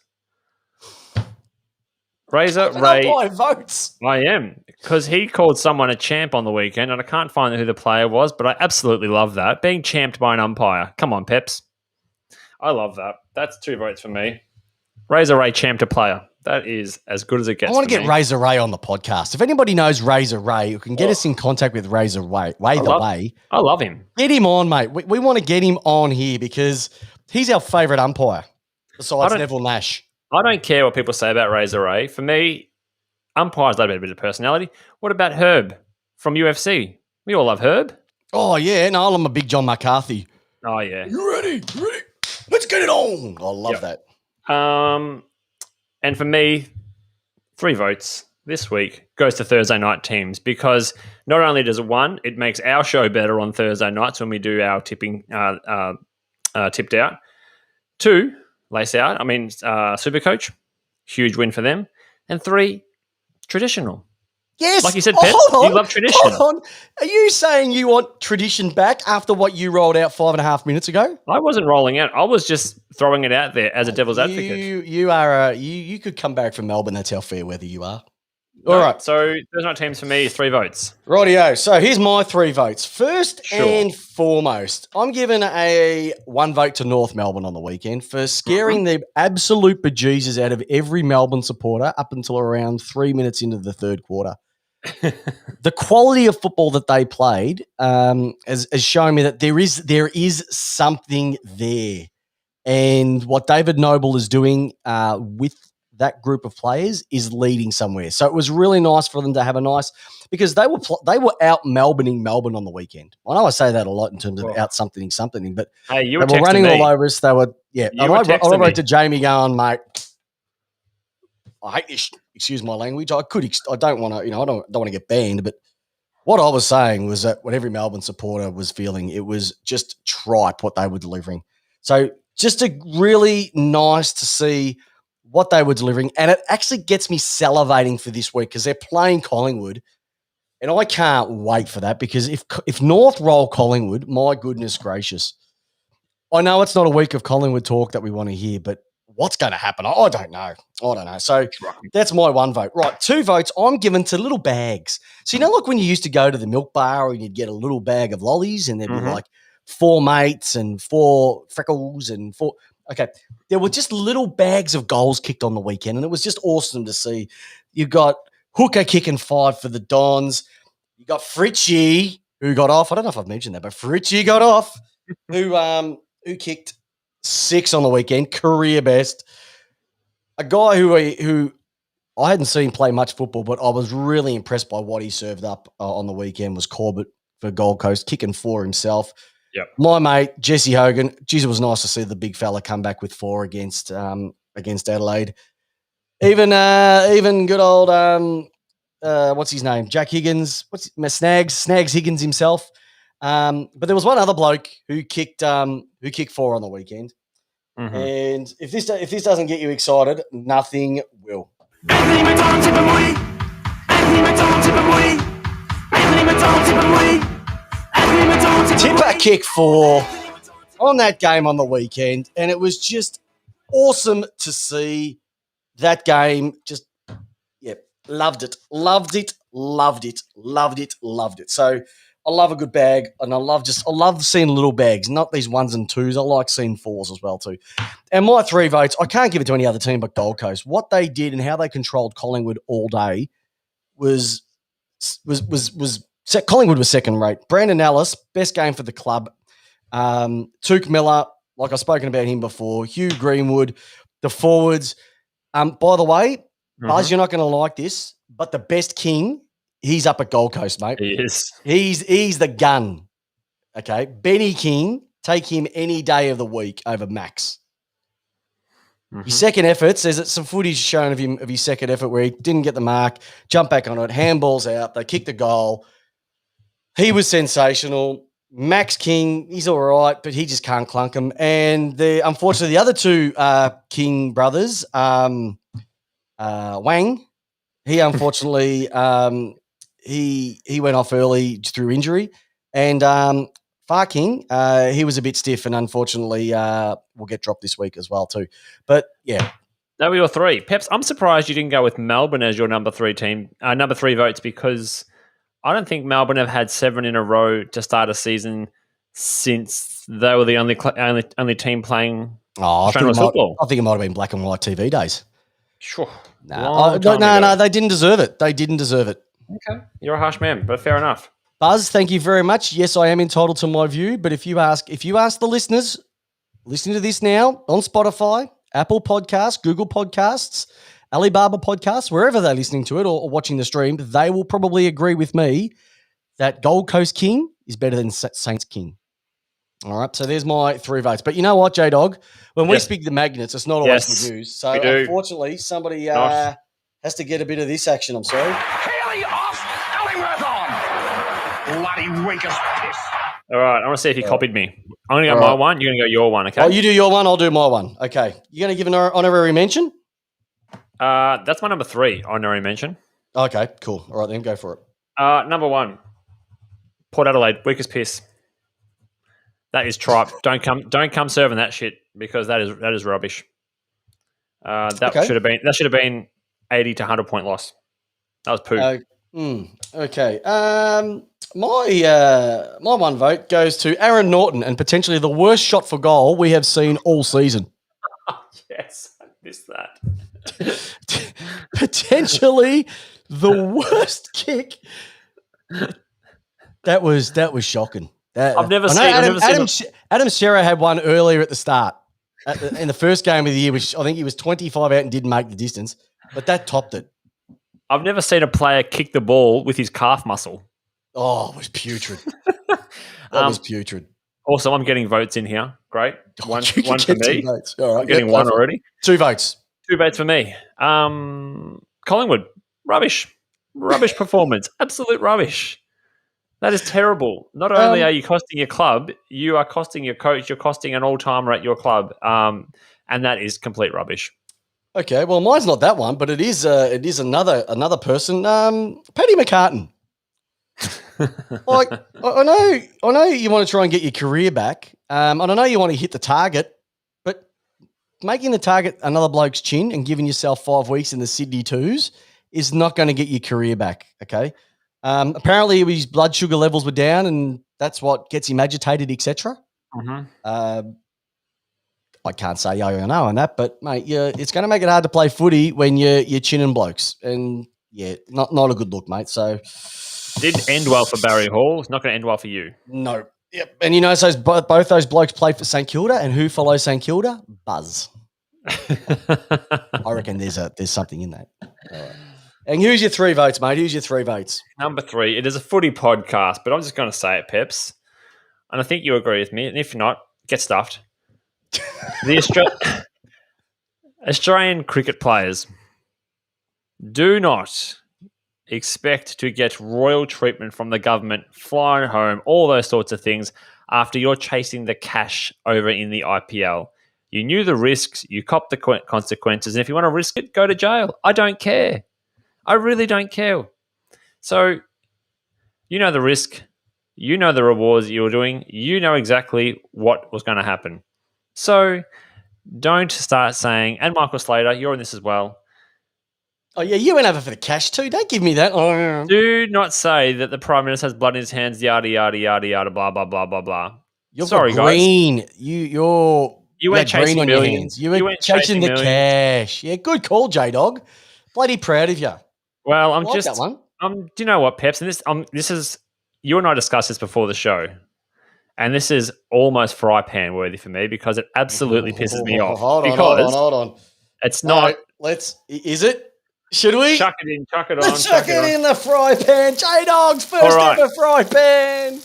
Razor Ray. Umpire votes. I am. Because he called someone a champ on the weekend, and I can't find who the player was, but I absolutely love that. Being champed by an umpire. Come on, Peps. I love that. That's 2 votes for me. Razor Ray champed a player. That is as good as it gets. I want to get Razor Ray on the podcast. If anybody knows Razor Ray, who can get us in contact with Razor Ray, I love him. Get him on, mate. We want to get him on here because he's our favourite umpire besides Neville Nash. I don't care what people say about Razor Ray. For me, umpires have a bit of personality. What about Herb from UFC? We all love Herb. Oh, yeah. No, I'm a big John McCarthy. Oh, yeah. You ready? Let's get it on. I love that. And for me, 3 votes this week goes to Thursday night teams because not only does it makes our show better on Thursday nights when we do our tipping tipped out. 2, Lace Out. Supercoach, huge win for them. And 3, traditional. Yes. Like you said, Oh, Peps, hold on. you love tradition. Hold on. Are you saying you want tradition back after what you rolled out 5.5 minutes ago? I wasn't rolling out. I was just throwing it out there as a devil's advocate. You could come back from Melbourne. That's how fair weather you are. No, All right. So those night teams for me is 3 votes. Rightio. So here's my 3 votes. First Sure. and foremost, I'm giving a 1 vote to North Melbourne on the weekend for scaring the absolute bejesus out of every Melbourne supporter up until around 3 minutes into the third quarter. The quality of football that they played has shown me that there is something there. And what David Noble is doing with that group of players is leading somewhere. So it was really nice for them to have a nice – because they were out Melbourning Melbourne on the weekend. I know I say that a lot in terms of out something, but Hey, you they were were running texting me. all over us. They were – yeah. You were I texting wrote me. to Jamie going, mate, I hate this – excuse my language. I don't want to – I don't want to get banned, but what I was saying was that what every Melbourne supporter was feeling, it was just tripe what they were delivering. So just really nice to see what they were delivering. And it actually gets me salivating for this week because they're playing Collingwood. And I can't wait for that because if North roll Collingwood, my goodness gracious. I know it's not a week of Collingwood talk that we want to hear, but what's going to happen? I don't know. So that's my 1 vote. Right, 2 votes I'm giving to little bags. So, like when you used to go to the milk bar and you'd get a little bag of lollies and there'd be like 4 mates and 4 freckles and 4 – okay, there were just little bags of goals kicked on the weekend and it was just awesome to see. You got Hooker kicking 5 for the Dons. You got Fritchie who got off. I don't know if I've mentioned that, but Fritchie got off who kicked 6 on the weekend, career best. A guy who I hadn't seen play much football, but I was really impressed by what he served up on the weekend was Corbett for Gold Coast, kicking 4 himself. Yep. My mate, Jesse Hogan, geez, it was nice to see the big fella come back with 4 against Adelaide. Even good old, what's his name? Jack Higgins, Snags Higgins himself. But there was one other bloke who kicked 4 on the weekend. Mm-hmm. And if this doesn't get you excited, nothing will. Tipper kick 4 on that game on the weekend, and it was just awesome to see that game. Just loved it. So I love a good bag, and I love seeing little bags, not these 1s and 2s. I like seeing 4s as well too. And my 3 votes, I can't give it to any other team but Gold Coast. What they did and how they controlled Collingwood all day was Collingwood was second rate. Brandon Ellis, best game for the club. Touk Miller, like I've spoken about him before. Hugh Greenwood, the forwards. By the way, Buzz, you're not going to like this, but the best king, he's up at Gold Coast, mate. He is. He's the gun. Okay, Benny King, take him any day of the week over Max. His second efforts, there's some footage shown of his second effort where he didn't get the mark, jumped back on it, handballs out, they kicked the goal. He was sensational. Max King, he's all right, but he just can't clunk him. And unfortunately, the other 2 King brothers, Wang, he unfortunately he went off early through injury, and Far King, he was a bit stiff, and unfortunately will get dropped this week as well too. But yeah, That were your 3. Peps, I'm surprised you didn't go with Melbourne as your number 3 team, number 3 votes, because I don't think Melbourne have had 7 in a row to start a season since they were the only team playing Australian football. I think it might have been black and white TV days. Sure. No, they didn't deserve it. Okay, you're a harsh man, but fair enough. Buzz, thank you very much. Yes, I am entitled to my view, but if you ask the listeners listening to this now on Spotify, Apple Podcasts, Google Podcasts, Alibaba Podcasts, wherever they're listening to it or watching the stream, they will probably agree with me that Gold Coast King is better than Saints King. All right, so there's my 3 votes. But you know what, J-Dog? When we speak the magnets, it's not always good news. So unfortunately, somebody has to get a bit of this action. I'm sorry. Haley off, Ellingworth on. Bloody weakest piss. All right, I want to see if you copied me. I'm going to go my one. You're going to go your one, okay? Oh, you do your one, I'll do my one. Okay. You're going to give an honorary mention? That's my number 3 honorary mention. Okay, cool. All right, then go for it. Number 1, Port Adelaide, weakest piss. That is tripe. Don't come serving that shit because that is rubbish. That should have been 80 to 100 point loss. That was poo. Okay. My one vote goes to Aaron Norton and potentially the worst shot for goal we have seen all season. Yes, I missed that. Potentially the worst kick. That was shocking. I've never seen. Adam Serra had one earlier at the start in the first game of the year, which I think he was 25 out and didn't make the distance, but that topped it. I've never seen a player kick the ball with his calf muscle. Oh, it was putrid. That was putrid. Also, I'm getting votes in here. Great. One for me. Votes. All right, I'm getting one already. 2 votes. 2 votes for me. Collingwood, rubbish performance, absolute rubbish. That is terrible. Not only are you costing your club, you are costing your coach. You're costing an all-timer at your club, and that is complete rubbish. Okay, well, mine's not that one, but it is another person. Paddy McCartan. Like, I know you want to try and get your career back, and I know you want to hit the target, but making the target another bloke's chin and giving yourself 5 weeks in the Sydney Twos is not going to get your career back. Okay. Apparently his blood sugar levels were down, and that's what gets him agitated, etc. Mm-hmm. I can't say yeah or no on that, but mate, it's going to make it hard to play footy when you're chinning blokes, and not a good look, mate. So didn't end well for Barry Hall. It's not going to end well for you. No. Yep. And so both those blokes played for St Kilda, and who follows St Kilda? Buzz. I reckon there's something in that. All right. And who's your 3 votes, mate? Who's your 3 votes? Number 3, it is a footy podcast, but I'm just going to say it, Peps. And I think you agree with me. And if not, get stuffed. The Australian cricket players do not expect to get royal treatment from the government, flying home, all those sorts of things after you're chasing the cash over in the IPL. You knew the risks, you copped the consequences, and if you want to risk it, go to jail. I don't care. I really don't care. So, you know the risk, you know the rewards you were doing, you know exactly what was going to happen. So, don't start saying, and Michael Slater, you're in this as well. Oh, yeah, you went over for the cash too. Don't give me that. Oh. Do not say that the Prime Minister has blood in his hands, yada, yada, yada, yada, blah, blah, blah, blah, blah. You're sorry, green. Guys. You went chasing green millions. On your hands. You went chasing the millions. Cash. Yeah, good call, J-Dog. Bloody proud of you. Well, that one. Do you know what, Peps? And this is, you and I discussed this before the show, and this is almost fry pan worthy for me because it absolutely pisses me off. Hold on. It's not. Is it? Should we? Chuck it in, chuck it on. Let's chuck it in the fry pan. J-Dog's first ever fry pan.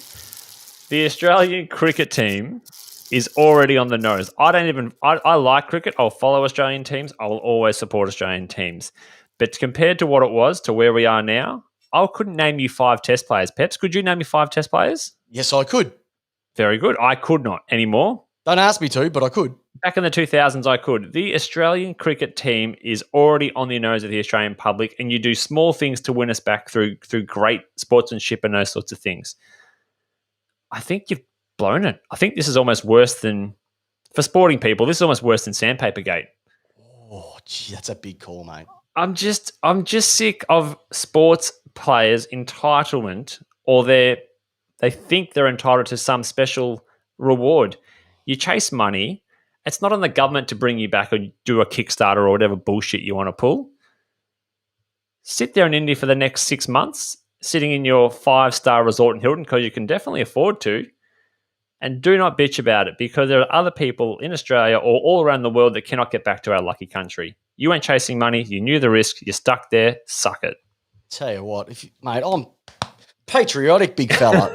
The Australian cricket team is already on the nose. I like cricket. I'll follow Australian teams. I will always support Australian teams. But compared to what it was to where we are now, I couldn't name you 5 test players. Peps, could you name me 5 test players? Yes, I could. Very good. I could not anymore. Don't ask me to, but I could. Back in the 2000s, I could. The Australian cricket team is already on the nose of the Australian public, and you do small things to win us back through great sportsmanship and those sorts of things. I think you've blown it. I think this is almost worse than, for sporting people, this is almost worse than Sandpaper Gate. Oh, gee, that's a big call, mate. I'm just sick of sports players' entitlement, or they think they're entitled to some special reward. You chase money. It's not on the government to bring you back or do a Kickstarter or whatever bullshit you want to pull. Sit there in India for the next 6 months, sitting in your 5-star resort in Hilton, because you can definitely afford to, and do not bitch about it, because there are other people in Australia or all around the world that cannot get back to our lucky country. You went chasing money. You knew the risk. You're stuck there. Suck it. Tell you what, mate, I'm patriotic, big fella.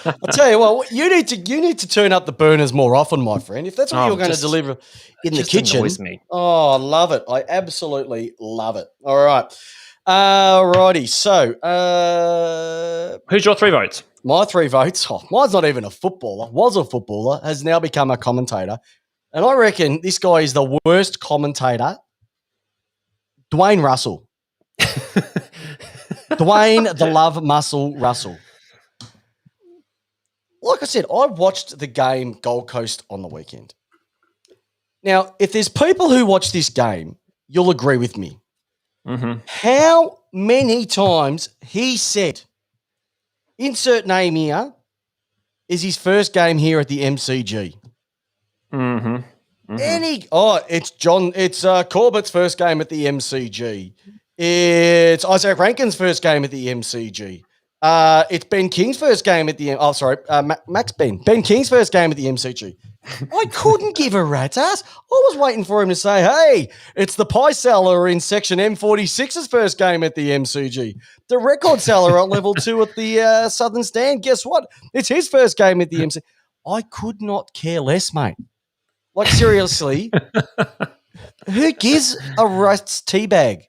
I'll tell you what, you need to turn up the burners more often, my friend. If that's what you're going to deliver in the kitchen. Me. Oh, I love it. I absolutely love it. All right. Righty. So, who's your 3 votes? My 3 votes. Oh, mine's not even a footballer. Was a footballer. Has now become a commentator. And I reckon this guy is the worst commentator. Dwayne Russell. Dwayne, the love muscle, Russell. Like I said, I watched the game Gold Coast on the weekend. Now, if there's people who watch this game, you'll agree with me. Mm-hmm. How many times he said, insert name here, is his first game here at the MCG? Mm-hmm. Mm-hmm. It's Corbett's first game at the MCG. It's Isaac Rankin's first game at the MCG. It's Ben King's first game at the Ben King's first game at the MCG. I couldn't give a rat's ass. I was waiting for him to say, hey, it's the pie seller in section M46's first game at the MCG. The record seller at level 2 at the Southern Stand. Guess what? It's his first game at the MCG. I could not care less, mate. Like, seriously, who gives a rat's teabag?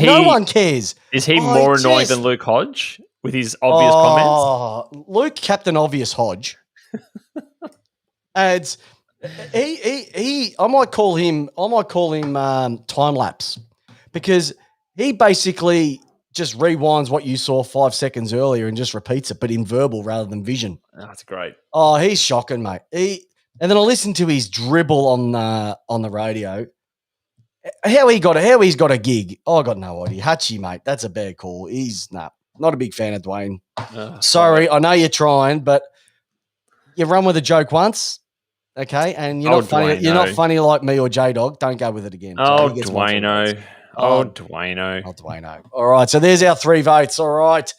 No one cares. Is he more annoying than Luke Hodge with his obvious comments? Luke, Captain Obvious Hodge. And I might call him time lapse, because he basically just rewinds what you saw 5 seconds earlier and just repeats it, but in verbal rather than vision. Oh, that's great. Oh, he's shocking, mate. And then I listened to his dribble on the radio. How he's got a gig. Oh, I got no idea. Hutchie, mate, that's a bad call. He's not a big fan of Dwayne. Sorry, I know you're trying, but you run with a joke once, okay? And you're not funny. You're not funny like me or J Dog. Don't go with it again. Oh, Dwayno. Oh, Dwayno. Oh, Dwayno. All right, so there's our 3 votes. All right.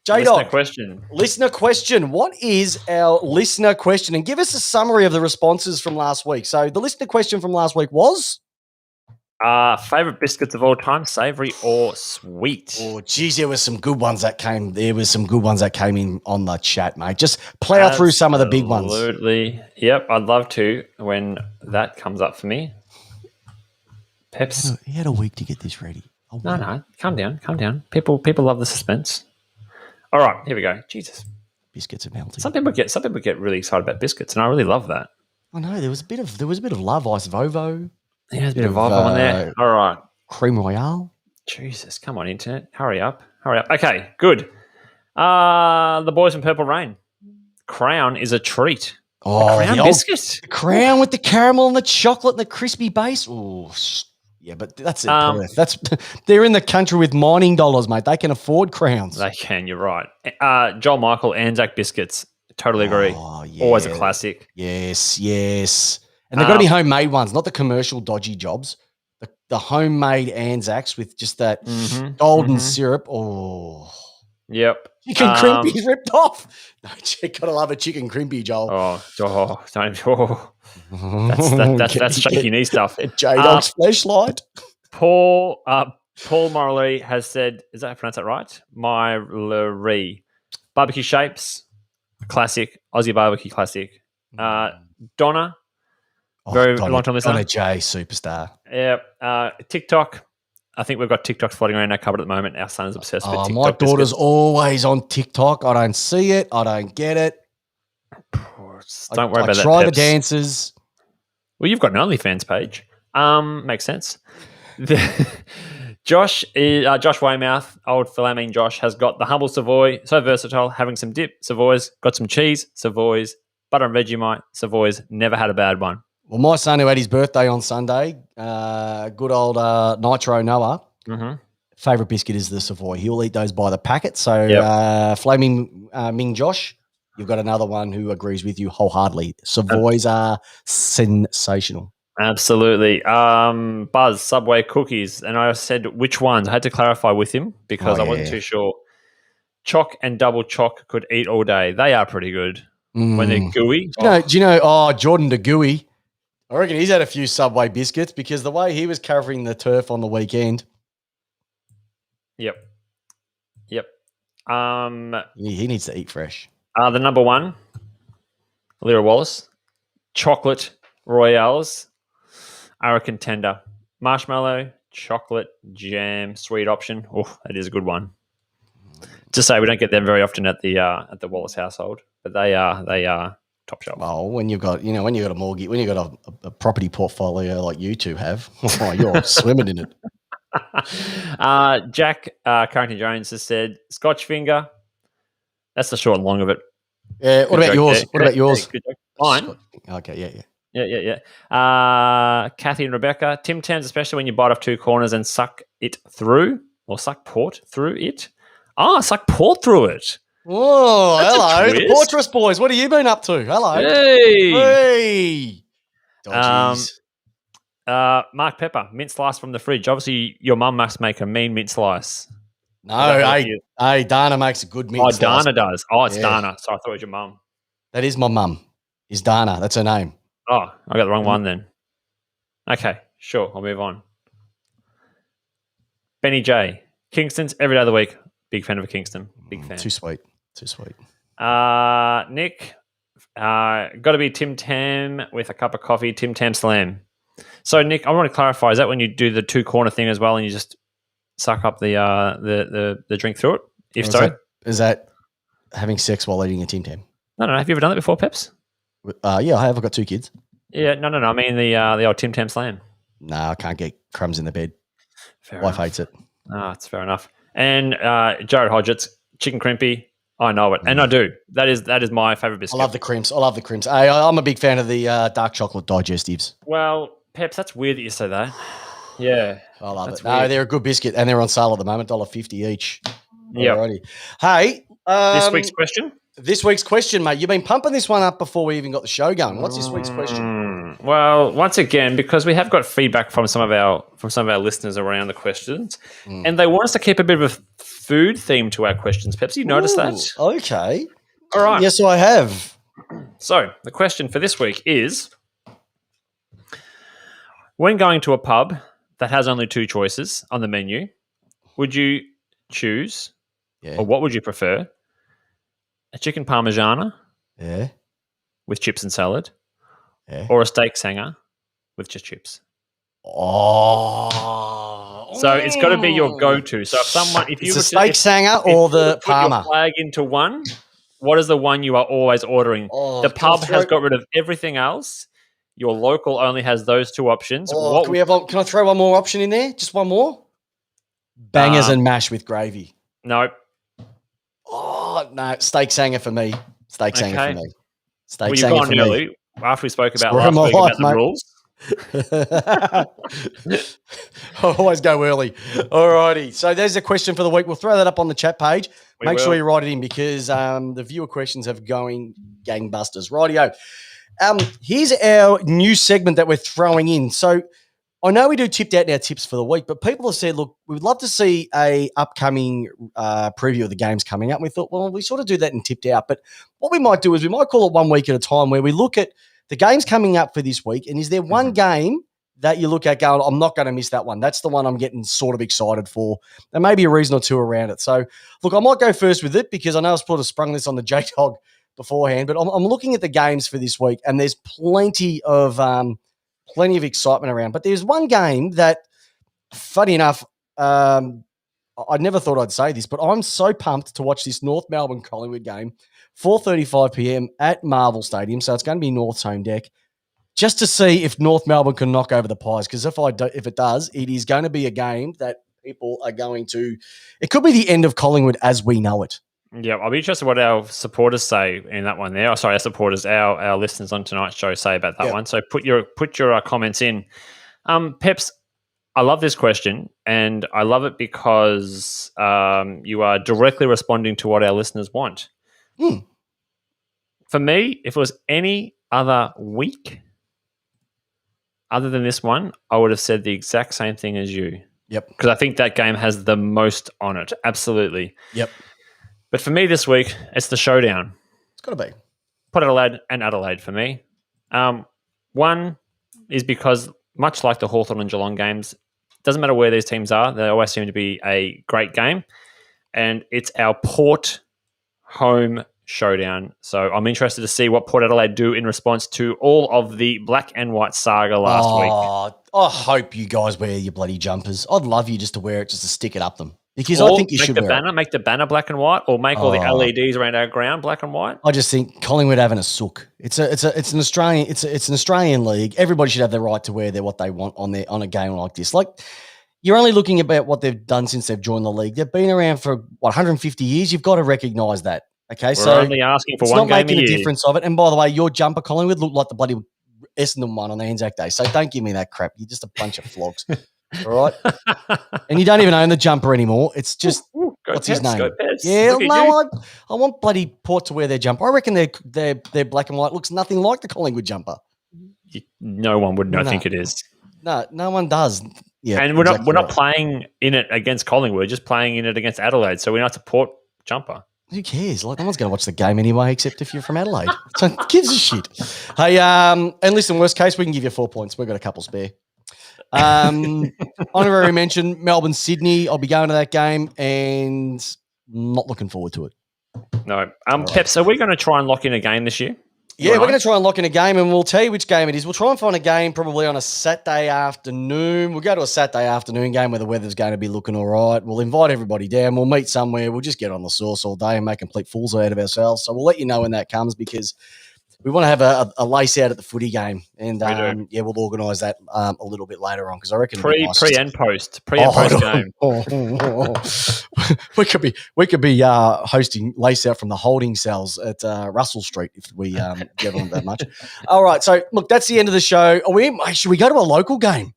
J Dog. Listener question. What is our listener question? And give us a summary of the responses from last week. So the listener question from last week was? Favorite biscuits of all time, savory or sweet? Oh, geez, there were some good ones that came. There was some good ones that came in on the chat, mate. Just plow through some of the big ones. Absolutely. Yep, I'd love to when that comes up for me. Peps. He had a week to get this ready. No, calm down. People love the suspense. All right, here we go. Jesus, biscuits are melting. Some people get really excited about biscuits, and I really love that. I know there was a bit of love ice Vovo. Yeah, there's a bit of Vovo on there. All right, Cream Royale. Jesus, come on, internet, hurry up. Okay, good. The boys in Purple Rain. Crown is a treat. Oh, the Crown biscuit. The Crown with the caramel and the chocolate and the crispy base. Oh. Yeah, but that's it. They're in the country with mining dollars, mate. They can afford Crowns. They can. You're right. Joel Michael Anzac biscuits. Totally agree. Oh, yeah. Always a classic. Yes. And they've got to be homemade ones, not the commercial dodgy jobs. The homemade Anzacs with just that golden syrup. Oh, yep. Chicken crimpy's ripped off. No, you gotta love a chicken crimpy, Joel. That's shaky knee stuff. J-Dog's fleshlight. Paul Morley has said, is that how I pronounce that right? Mylery. Barbecue shapes, classic. Aussie barbecue classic. Donna, long time listener. Donna J, superstar. Yep. TikTok. I think we've got TikToks floating around our cupboard at the moment. Our son is obsessed with TikTok. My daughter's always on TikTok. I don't see it. I don't get it. Don't worry about that. Try the dances. Well, you've got an OnlyFans page. Makes sense. Josh Weymouth, old Flaming Josh, has got the humble Savoy. So versatile, having some dip, Savoys. Got some cheese, Savoys. Butter and Vegemite, Savoys. Never had a bad one. Well, my son who had his birthday on Sunday, good old Nitro Noah, favourite biscuit is the Savoy. He'll eat those by the packet. So Flaming Ming Josh, you've got another one who agrees with you wholeheartedly. Savoys are sensational. Absolutely. Buzz, Subway cookies. And I said which ones. I had to clarify with him because I wasn't too sure. Choc and double choc could eat all day. They are pretty good when they're gooey. Do you know, Jordan the Gooey, I reckon he's had a few Subway biscuits because the way he was covering the turf on the weekend. Yep. He needs to eat fresh. The number one, Lyra Wallace, chocolate royales are a contender. Marshmallow, chocolate, jam, sweet option. Oh, that is a good one. Just say we don't get them very often at the Wallace household, but they are top shelf. Oh, when you've got a mortgage, when you've got a property portfolio like you two have, you're swimming in it. Jack Carrington Jones has said Scotch finger. That's the short and long of it. Yeah. What Good about joke yours? there. What about yours? Good joke. Mine. Okay. Yeah. Yeah. Kathy and Rebecca. Tim Tams, especially when you bite off two corners and suck it through, or suck port through it. Suck port through it. Oh, That's a hello, the twist. Portress boys. What have you been up to? Hello. Hey. Dodgies. Mark Pepper, mint slice from the fridge. Obviously, your mum must make a mean mint slice. No, hey, Dana makes a good mint slice. Dana does. Oh, it's Yeah. Dana. So I thought it was your mum. That is my mum. Is Dana. That's her name. Oh, I got the wrong one then. Okay, sure. I'll move on. Benny J. Kingston's every day of the week. Big fan of a Kingston. Big fan. Too sweet. Nick. Got to be Tim Tam with a cup of coffee. Tim Tam Slam. So, Nick, I want to clarify. Is that when you do the two corner thing as well and you just suck up the drink through it? If so. Is that having sex while eating a Tim Tam? No. Have you ever done that before, Peps? Yeah, I have. I've got 2 kids. Yeah, no. I mean the old Tim Tam Slam. No, I can't get crumbs in the bed. Fair Wife enough. hates it. It's fair enough. And Jared Hodgetts, chicken crimpy. I know it, and I do. That is my favourite biscuit. I love the crimps. I'm a big fan of the dark chocolate digestives. Well, Peps, that's weird that you say that. Yeah, I love that's it. No, weird. they're a good biscuit, and they're on sale at the moment, $1.50 each. Yeah. Alrighty. Hey, This week's question. This week's question, mate. You've been pumping this one up before we even got the show going. What's this week's question? Well, once again, because we have got feedback from some of our listeners around the questions, and they want us to keep a bit of a food theme to our questions. Peps, you noticed that? Okay. All right. Yes, I have. So the question for this week is: when going to a pub that has only 2 choices on the menu, would you choose, or what would you prefer? A chicken parmigiana with chips and salad, or a steak sanger with just chips. Oh, so it's got to be your go-to. So if you were a steak sanger or the parma, put your flag into one, what is the one you are always ordering? The pub has got rid of everything else. Your local only has those 2 options. Can I throw one more option in there? Just one more. Bangers and mash with gravy. Nope. Oh, no, steak sanger for me. Steak sanger for me. Steak sanger for me. After we spoke about last week about the rules. I always go early. All righty. So there's a question for the week. We'll throw that up on the chat page. Make sure you write it in because the viewer questions have going gangbusters. Rightio. Here's our new segment that we're throwing in. So I know we do tipped out our tips for the week, but people have said, look, we'd love to see a upcoming preview of the games coming up. And we thought, well, we sort of do that in tipped out. But what we might do is we might call it 1 week at a time where we look at the games coming up for this week. And is there one game that you look at going, I'm not going to miss that one? That's the one I'm getting sort of excited for. There may be a reason or 2 around it. So, look, I might go first with it because I know I've sort of sprung this on the J-Dog beforehand, but I'm looking at the games for this week and there's plenty of excitement around. But there's one game that, funny enough, I never thought I'd say this, but I'm so pumped to watch this North Melbourne Collingwood game, 4:35 p.m. at Marvel Stadium. So it's going to be North's home deck, just to see if North Melbourne can knock over the Pies. Because if it does, it is going to be a game that people are going to. It could be the end of Collingwood as we know it. Yeah, I'll be interested what our supporters say in that one there. Oh, sorry, our supporters, our listeners on tonight's show say about that one. So put your comments in. Peps, I love this question, and I love it because you are directly responding to what our listeners want. For me, if it was any other week other than this one, I would have said the exact same thing as you. Yep. Because I think that game has the most on it. Absolutely. Yep. But for me this week, it's the showdown. It's got to be. Port Adelaide and Adelaide for me. One is because, much like the Hawthorn and Geelong games, doesn't matter where these teams are, they always seem to be a great game. And it's our Port home showdown. So I'm interested to see what Port Adelaide do in response to all of the black and white saga last week. I hope you guys wear your bloody jumpers. I'd love you just to wear it, just to stick it up them. Because I think you should wear it. Make the banner black and white, or make all the LEDs around our ground black and white. I just think Collingwood having a sook. It's an Australian league. Everybody should have the right to wear what they want on a game like this. Like, you're only looking about what they've done since they've joined the league. They've been around for 150 years. You've got to recognise that. Okay, We're so only asking for it's one not game making a a year. difference of it. And by the way, your jumper, Collingwood, looked like the bloody Essendon one on the Anzac Day. So don't give me that crap. You're just a bunch of flogs. All right, and you don't even own the jumper anymore. It's just what's his name? Yeah, no, I want bloody Port to wear their jumper. I reckon their black and white looks nothing like the Collingwood jumper. No one would not think it is. No one does. Yeah, and we're not playing in it against Collingwood. We're just playing in it against Adelaide. So we're not Port jumper. Who cares? Like, no one's going to watch the game anyway, except if you're from Adelaide. So who gives a shit? Hey, and listen, worst case, we can give you 4 points. We've got a couple spare. Honorary mention, Melbourne, Sydney. I'll be going to that game and not looking forward to it. No. Peps, are we going to try and lock in a game this year? Yeah, we're going to try and lock in a game, and we'll tell you which game it is. We'll try and find a game probably on a Saturday afternoon. We'll go to a Saturday afternoon game where the weather's going to be looking all right. We'll invite everybody down. We'll meet somewhere. We'll just get on the sauce all day and make complete fools out of ourselves. So we'll let you know when that comes because we want to have a lace out at the footy game. And, we'll organise that a little bit later on because I reckon pre and post game. We could be hosting lace out from the holding cells at Russell Street if we get on that much. All right, so look, that's the end of the show. Should we go to a local game?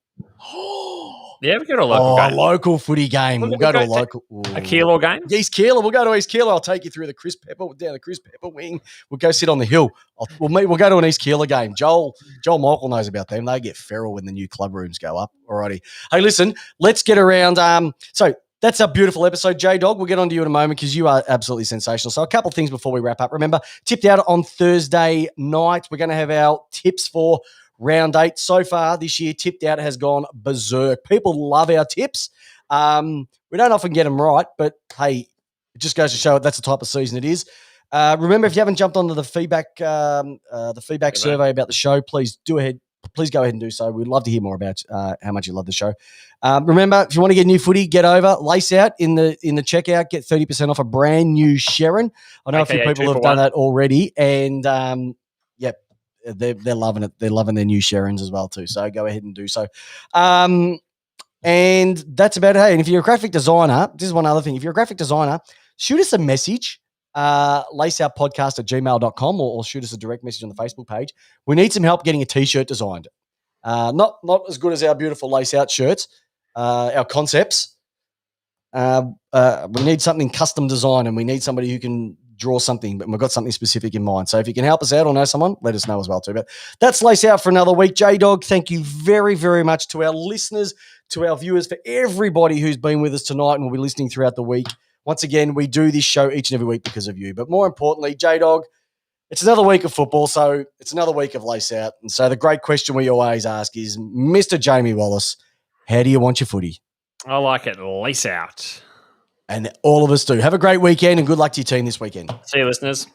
Yeah, we go to a local game. Local footy game. We'll go to a local. A Keilor game? East Keilor. We'll go to East Keilor. I'll take you through the Chris Pepper, down the Chris Pepper wing. We'll go sit on the hill. We'll go to an East Keilor game. Joel Michael knows about them. They get feral when the new club rooms go up. Alrighty. Hey, listen, let's get around. So that's a beautiful episode, J-Dog. We'll get on to you in a moment because you are absolutely sensational. So a couple of things before we wrap up. Remember, tipped out on Thursday night. We're going to have our tips for Round 8. So far this year, Tipped Out has gone berserk. People love our tips. We don't often get them right, but hey, it just goes to show that's the type of season it is. Remember, if you haven't jumped onto the feedback survey about the show, please go ahead and do so. We'd love to hear more about how much you love the show. Remember, if you want to get new footy, get over Lace Out in the checkout. Get 30% off a brand new Sharon. I know a few people have done that already, and they're loving it. They're loving their new Sharons as well too. So go ahead and do so. And that's about it. Hey, and if you're a graphic designer, this is one other thing. If you're a graphic designer, shoot us a message, laceoutpodcast@gmail.com or shoot us a direct message on the Facebook page. We need some help getting a T-shirt designed. Not as good as our beautiful Lace Out shirts, our concepts. We need something custom designed and we need somebody who can draw something, but we've got something specific in mind. So if you can help us out or know someone, let us know as well too. But that's Lace Out for another week. J-Dog, thank you very, very much to our listeners, to our viewers, for everybody who's been with us tonight and will be listening throughout the week. Once again, we do this show each and every week because of you. But more importantly, J-Dog, it's another week of football, so it's another week of Lace Out. And so the great question we always ask is, Mr. Jamie Wallace, how do you want your footy? I like it. Lace out. And all of us do. Have a great weekend and good luck to your team this weekend. See you, listeners.